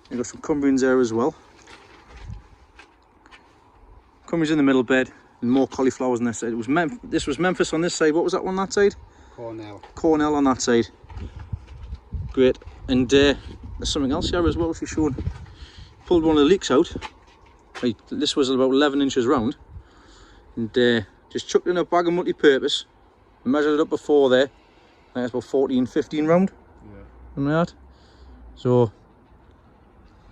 You've got some Cumbrians there as well. Cumbrians in the middle bed. And more cauliflowers on this side. This was Memphis on this side. What was that one on that side? Cornell on that side. Great. And there's something else here as well. If you showed, pulled one of the leeks out. Right, this was about 11 inches round, and just chucked in a bag of multi-purpose. Measured it up before there. I think it's about 14, 15 round. Yeah. Something like that. So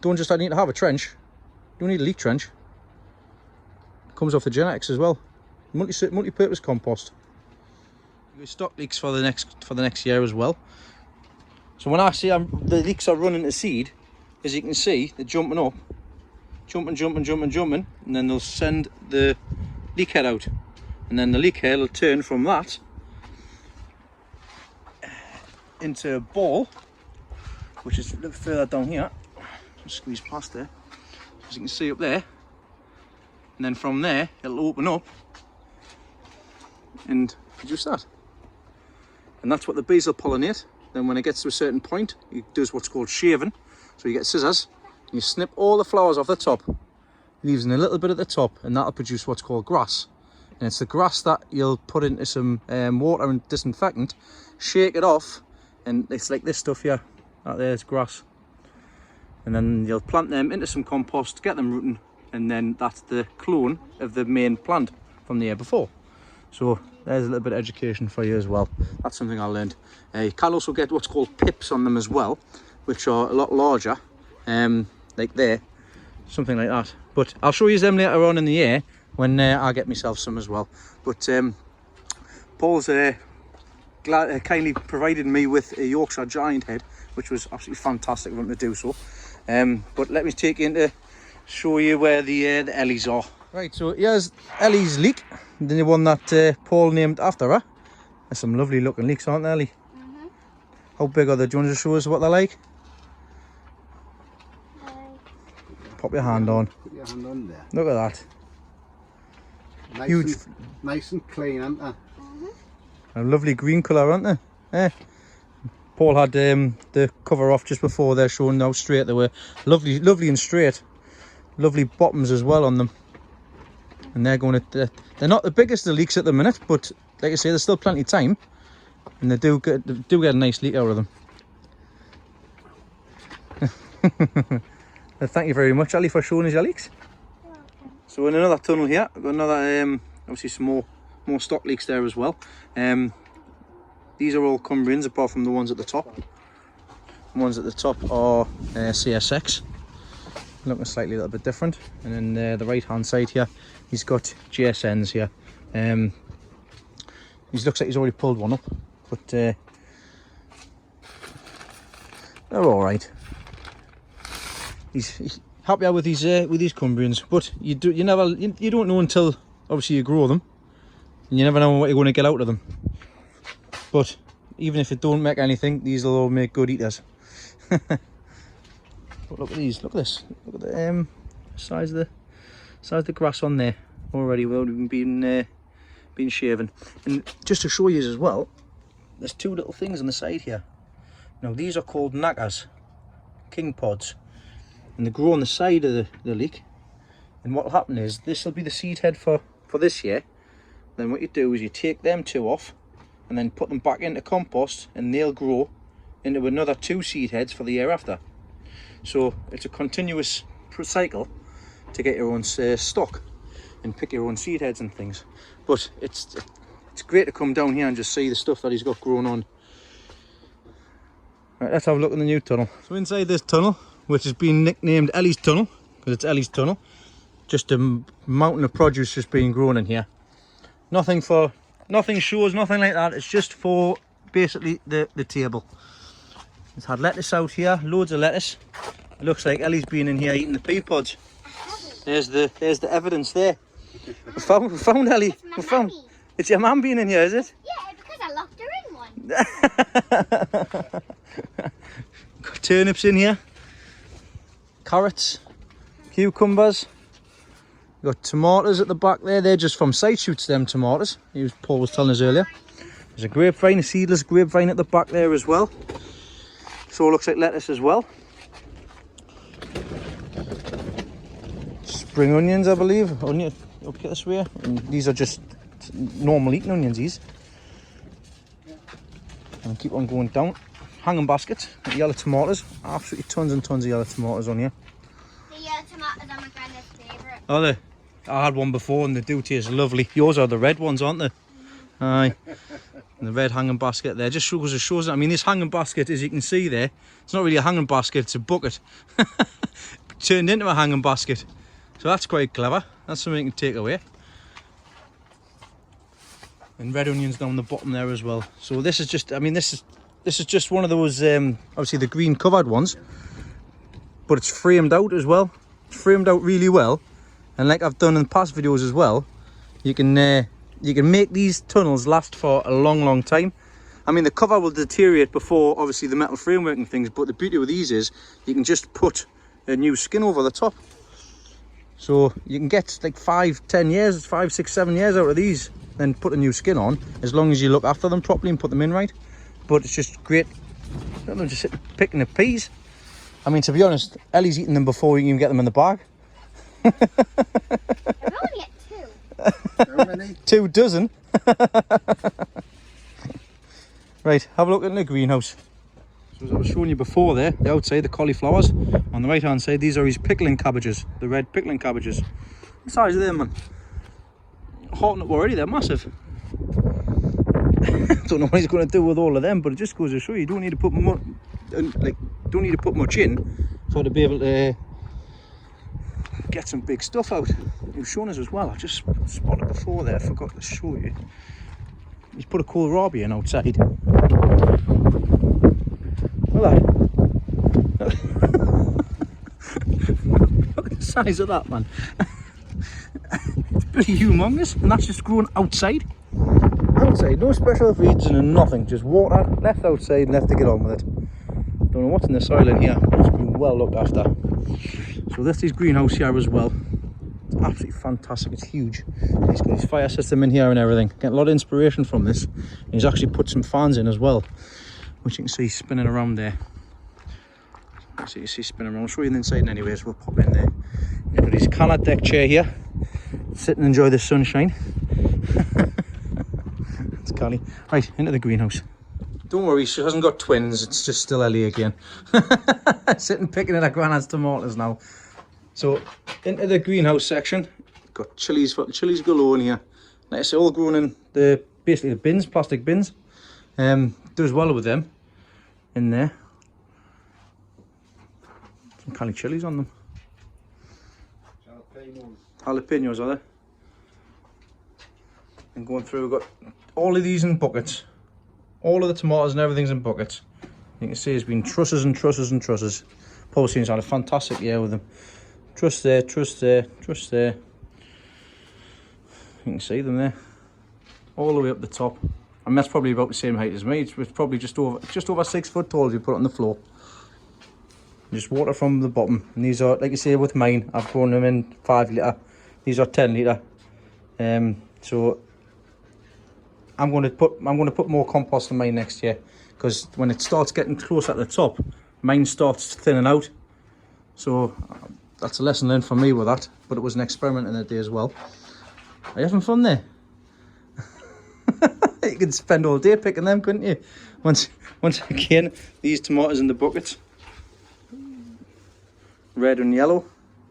don't just need to have a trench. You don't need a leek trench. Comes off the genetics as well. Multi-purpose compost. We stock leeks for the next year as well. So when I see the leeks are running to seed, as you can see, they're jumping up, jumping, and then they'll send the leek head out, and then the leek head will turn from that into a ball, which is a little further down here. Just squeeze past there, as you can see up there. And then from there, it'll open up and produce that. And that's what the bees will pollinate. Then when it gets to a certain point, it does what's called shaving. So you get scissors, and you snip all the flowers off the top, leaving a little bit at the top, and that'll produce what's called grass. And it's the grass that you'll put into some water and disinfectant, shake it off, and it's like this stuff here. That there's grass. And then you'll plant them into some compost, get them rooting, and then that's the clone of the main plant from the year before. So there's a little bit of education for you as well. That's something I learned. You can also get what's called pips on them as well, which are a lot larger, like there, something like that. But I'll show you them later on in the year when I get myself some as well. But Paul's kindly provided me with a Yorkshire Giant head, which was absolutely fantastic of him to do so. But let me take you into show you where the Ellies are. Right, so here's Ellie's leek, the one that Paul named after her. There's some lovely looking leeks, aren't there, Ellie? How big are they? Do you want to show us what they're like? Pop your hand on. Put your hand on there. Look at that. Nice Huge. Nice and clean, aren't they? A lovely green colour, aren't they? Paul had the cover off just before. They're showing how straight they were. Lovely, lovely and straight. Lovely bottoms as well on them. And they're going to... They're not the biggest of the leeks at the minute, but like I say, there's still plenty of time. And they do get a nice leek out of them. Thank you very much, Ellie, for showing us your leeks. So in another tunnel here, I've got another, obviously some more stock leeks there as well. These are all Cumbrians apart from the ones at the top. The ones at the top are CSX, looking slightly a little bit different. And then the right hand side here, he's got GSNs here. He looks like he's already pulled one up, but they're all right. He's happier with these Cumbrians, but you don't know until obviously you grow them, and you never know what you're going to get out of them. But even if it don't make anything, these will all make good eaters. But look at these. Look at this. Look at the size of the grass on there already. Well, been shaven. And just to show you as well, there's two little things on the side here. Now these are called knackers, king pods, and they grow on the side of the leek. And what will happen is this will be the seed head for this year. Then what you do is you take them two off and then put them back into compost, and they'll grow into another 2 seed heads for the year after. So it's a continuous cycle to get your own stock and pick your own seed heads and things. But it's great to come down here and just see the stuff that he's got growing on. Right, let's have a look in the new tunnel. So inside this tunnel, which has been nicknamed Ellie's tunnel because it's Ellie's tunnel, just a mountain of produce just being grown in here. Nothing shows, nothing like that. It's just for basically the table. It's had lettuce out here, loads of lettuce. It looks like Ellie's been in here eating the pea pods. There's the evidence there. We found Ellie. We found. It's your mum being in here, is it? Yeah, because I locked her in one. Got turnips in here, carrots, cucumbers. Got tomatoes at the back there. They're just from side shoots, them tomatoes. Paul was telling us earlier. There's a grapevine, a seedless grapevine at the back there as well. So it looks like lettuce as well. Spring onions, I believe. Onion up here this way. And these are just normal eating onions, these. And keep on going down. Hanging baskets, yellow tomatoes. Absolutely tons and tons of yellow tomatoes on here. The yellow tomatoes are my granddad's favourite. Are they? I had one before and they do taste lovely. Yours are the red ones, aren't they? Aye. And the red hanging basket there just shows it. I mean, this hanging basket, as you can see there, it's not really a hanging basket, it's a bucket. Turned into a hanging basket. So that's quite clever. That's something you can take away. And red onions down the bottom there as well. So this is just, I mean, this is just one of those, obviously the green covered ones, but it's framed out as well. It's framed out really well. And like I've done in past videos as well, you can make these tunnels last for a long time. I mean, the cover will deteriorate before obviously the metal framework and things, but the beauty with these is you can just put a new skin over the top. So you can get like 5, 10 years, 5, 6, 7 years out of these, then put a new skin on, as long as you look after them properly and put them in right. But it's just great. I don't know, just sitting picking the peas. I mean, to be honest, Ellie's eating them before you can get them in the bag. I've only got 2. How many? 2 dozen. Right, have a look in the greenhouse. So as I was showing you before there, the outside, the cauliflowers. On the right hand side, these are his pickling cabbages, the red pickling cabbages. The size of them, man. Hot up already, they're massive. Don't know what he's going to do with all of them, but it just goes to show you don't need to put much, don't need to put much in for to be able to get some big stuff out. He was showing us as well. I just spotted before there, I forgot to show you. He's put a kohlrabi in outside. Look at that. Look at the size of that, man. It's pretty humongous, and that's just grown outside. outside. No special feeds and nothing. Just water, left outside and left to get on with it. Don't know what's in the soil in here, but it's been well looked after. So this is greenhouse here as well. It's absolutely fantastic. It's huge. He's got his fire system in here and everything. Getting a lot of inspiration from this. And he's actually put some fans in as well, which you can see spinning around there. So you see spinning around. I'll show you the inside anyways. We'll pop in there. He's got his coloured deck chair here. Sit and enjoy the sunshine. It's Callie. Right, into the greenhouse. Don't worry, she hasn't got twins. It's just still Ellie again. Sitting picking at her granddad's tomatoes now. So into the greenhouse section. Got chilies galore in here. Like I say, all grown in the basically the bins, plastic bins. Does well with them in there. Some Cali chilies on them. Jalapenos are there. And going through, we've got all of these in buckets. All of the tomatoes and everything's in buckets. You can see it's been trusses and trusses and trusses. Paul seems to have a fantastic year with them. Truss there, truss there, truss there. You can see them there. All the way up the top. And that's probably about the same height as me. It's probably just over 6 foot tall if you put it on the floor. Just water from the bottom. And these are, like I say with mine, I've grown them in 5 litre. These are 10 litre. So I'm going to put more compost in mine next year, because when it starts getting close at the top, mine starts thinning out. So that's a lesson learned for me with that. But it was an experiment in that day as well. Are you having fun there? You could spend all day picking them, couldn't you? Once again, these tomatoes in the buckets. Red and yellow.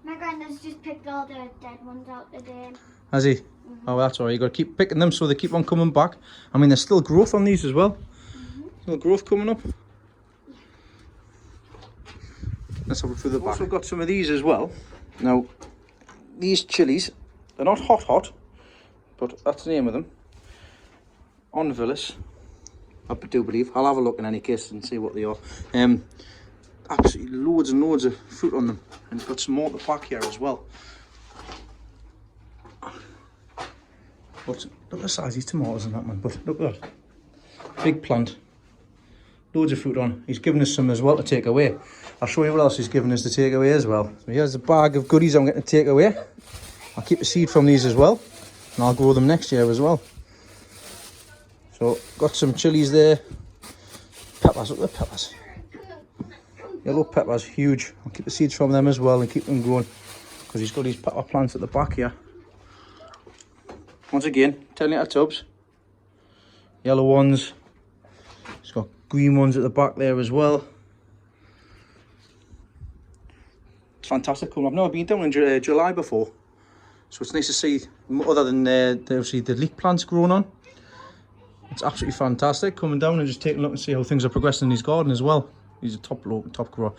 My granddad's just picked all the dead ones out today. Has he? Oh, that's alright. You got to keep picking them so they keep on coming back. I mean, there's still growth on these as well. Still growth coming up. Let's have a look through the back. Also got some of these as well. Now, these chilies, they're not hot, but that's the name of them. On Villas, I do believe. I'll have a look in any case and see what they are. Absolutely loads and loads of fruit on them, and it's got some more at the back here as well. But look at the size of these tomatoes in that one. But look at that, big plant, loads of fruit on. He's given us some as well to take away. I'll show you what else he's given us to take away as well. So here's a bag of goodies I'm going to take away. I'll keep the seed from these as well, and I'll grow them next year as well. So, got some chilies there. Peppers, look at the peppers. Yellow peppers, huge. I'll keep the seeds from them as well and keep them growing, because he's got these pepper plants at the back here. Once again, 10 litre tubs. Yellow ones. He's got green ones at the back there as well. It's fantastic. I've never been down in July before, so it's nice to see, other than obviously the leek plants growing on. It's absolutely fantastic coming down and just taking a look and see how things are progressing in his garden as well. He's a top grower.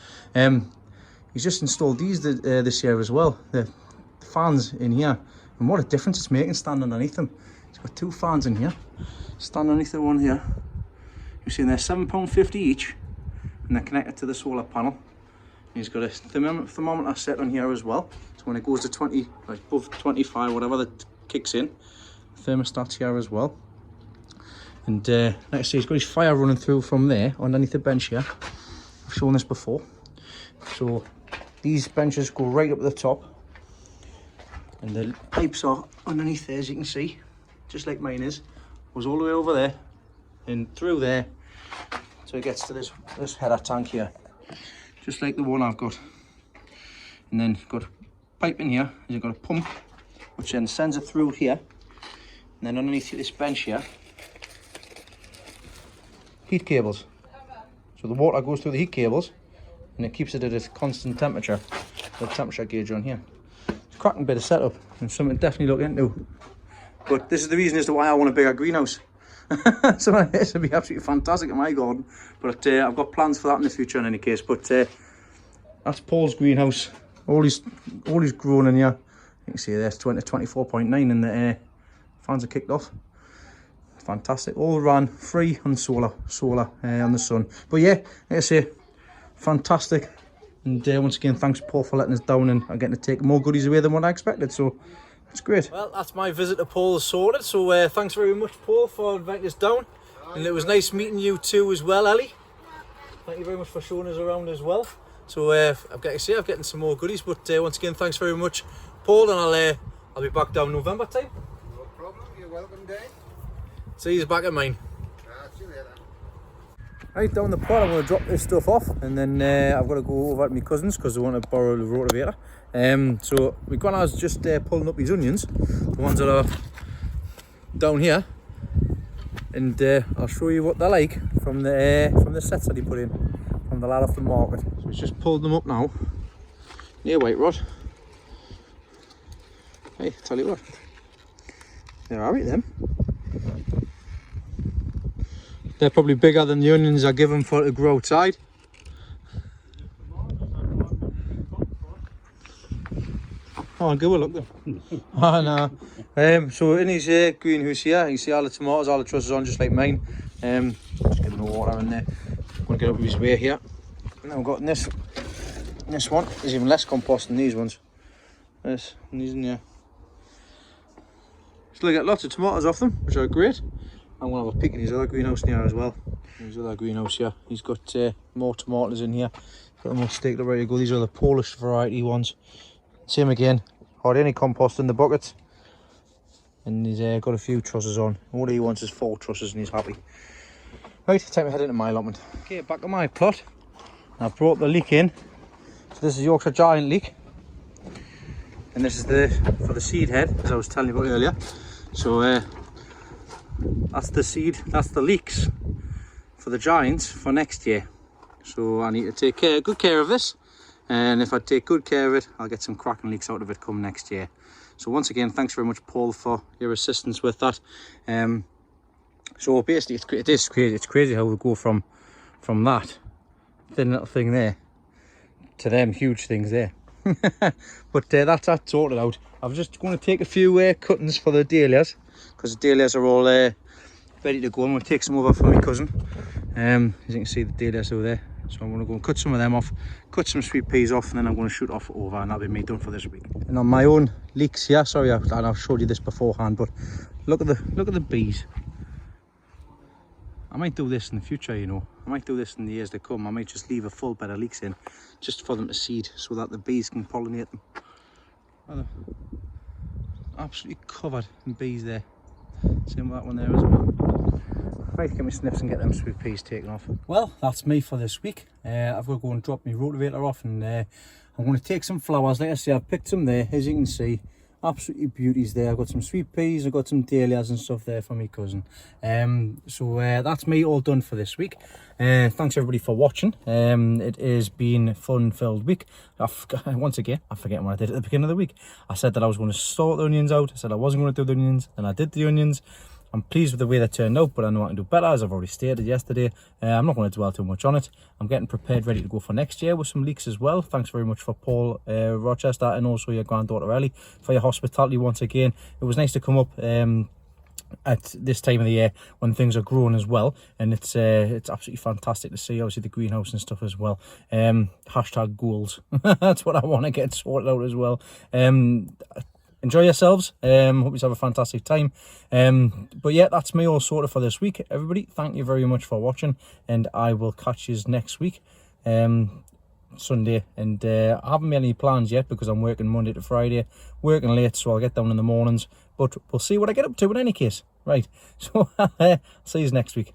He's just installed these this year as well, the fans in here, and what a difference it's making standing underneath them. He's got 2 fans in here, stand underneath the one here. You're seeing they're £7.50 each, and they're connected to the solar panel. He's got a thermometer set on here as well, so when it goes to 20, like above 25, whatever, that kicks in. Thermostat's here as well. And like I say, he's got his fire running through from there underneath the bench here. I've shown this before. So these benches go right up at the top, and the pipes are underneath there, as you can see, just like mine is. Goes all the way over there and through there, so it gets to this header tank here, just like the one I've got. And then you've got a pipe in here, and you've got a pump which then sends it through here, and then underneath this bench here, heat cables. So the water goes through the heat cables and it keeps it at a constant temperature. The temperature gauge on here. It's a cracking bit of setup and something to definitely look into. But this is the reason as to why I want a bigger greenhouse. So this would be absolutely fantastic in my garden. But I've got plans for that in the future in any case. But that's Paul's greenhouse. All he's grown in here. You can see there's 24.9 and the fans are kicked off. Fantastic, all ran free on solar on the sun. But yeah, like I say, fantastic. And once again, thanks Paul for letting us down and getting to take more goodies away than what I expected. So It's great. Well, that's my visit to Paul's sorted. So thanks very much, Paul, for inviting us down. And it was nice meeting you too as well, Ellie. Thank you very much for showing us around as well. So I've got to say, I'm getting some more goodies. But once again, thanks very much, Paul. And I'll be back down November time. No problem. You're welcome, Dave. See you back at mine. See you later. Right, down the pod, I'm going to drop this stuff off, and then I've got to go over to my cousins because they want to borrow the rotavator. So my granddad's just pulling up his onions, the ones that are down here, and I'll show you what they're like from the sets that he put in from the lad off the market. So he's just pulled them up now, near White Rod. Hey, tell you what, they're alright them. They're probably bigger than the onions I give them for to grow outside. Oh, give a look then. Oh no. So in his greenhouse here, you see all the tomatoes, all the trusses on, just like mine. Just getting the water in there. I'm going to get up his way here. And then we've got this one is even less compost than these ones. This and these in here. Still get lots of tomatoes off them, which are great. I'm going to have a peek in his other greenhouse in here as well. His other greenhouse here, he's got more tomatoes in here. Got them all staked up ready to go. These are the Polish variety ones. Same again, hardly any compost in the buckets. And he's got a few trusses on. All he wants is 4 trusses and he's happy. Right, time to head into my allotment. Okay, back at my plot. I've brought the leek in. So this is Yorkshire Giant leek. And this is for the seed head, as I was telling you about earlier. So that's the seed, that's the leeks for the giants for next year. So I need to take good care of this, and if I take good care of it, I'll get some cracking leeks out of it come next year. So once again, thanks very much, Paul, for your assistance with that. So basically it's crazy how we go from that thin little thing there to them huge things there. But that's sorted out. I'm just going to take a few cuttings for the dahlias, because the dahlias are all ready to go. I'm going to take some over for my cousin. As you can see, the dahlias over there. So I'm going to go and cut some of them off, cut some sweet peas off, and then I'm going to shoot off over, and that'll be me done for this week. And on my own leeks here, sorry, I've showed you this beforehand, but look at the bees. I might do this in the future, you know. I might do this in the years to come. I might just leave a full bed of leeks in, just for them to seed, so that the bees can pollinate them. Oh, absolutely covered in bees there. Same with that one there as well. Right, get my sniffs and get them sweet peas taken off. Well, that's me for this week. I've got to go and drop my rotavator off, and I'm going to take some flowers. Like I say, I've picked some there, as you can see. Absolutely beauties there. I've got some sweet peas, I've got some dahlias and stuff there for my cousin. So that's me all done for this week. Thanks everybody for watching. It has been a fun-filled week. Once again, I forget what I did at the beginning of the week. I said that I was going to sort the onions out. I said I wasn't going to do the onions, and I did the onions. I'm pleased with the way they turned out, but I know I can do better, as I've already stated yesterday. I'm not going to dwell too much on it. I'm getting prepared, ready to go for next year with some leeks as well. Thanks very much for Paul Rochester, and also your granddaughter Ellie, for your hospitality once again. It was nice to come up at this time of the year when things are growing as well, and it's absolutely fantastic to see, obviously, the greenhouse and stuff as well. Hashtag goals. That's what I want to get sorted out as well. Enjoy yourselves. Hope you have a fantastic time. But yeah, that's me all sorted for this week. Everybody, thank you very much for watching, and I will catch you next week, Sunday. And I haven't made any plans yet, because I'm working Monday to Friday, working late, so I'll get down in the mornings, but we'll see what I get up to in any case. Right, so see you next week.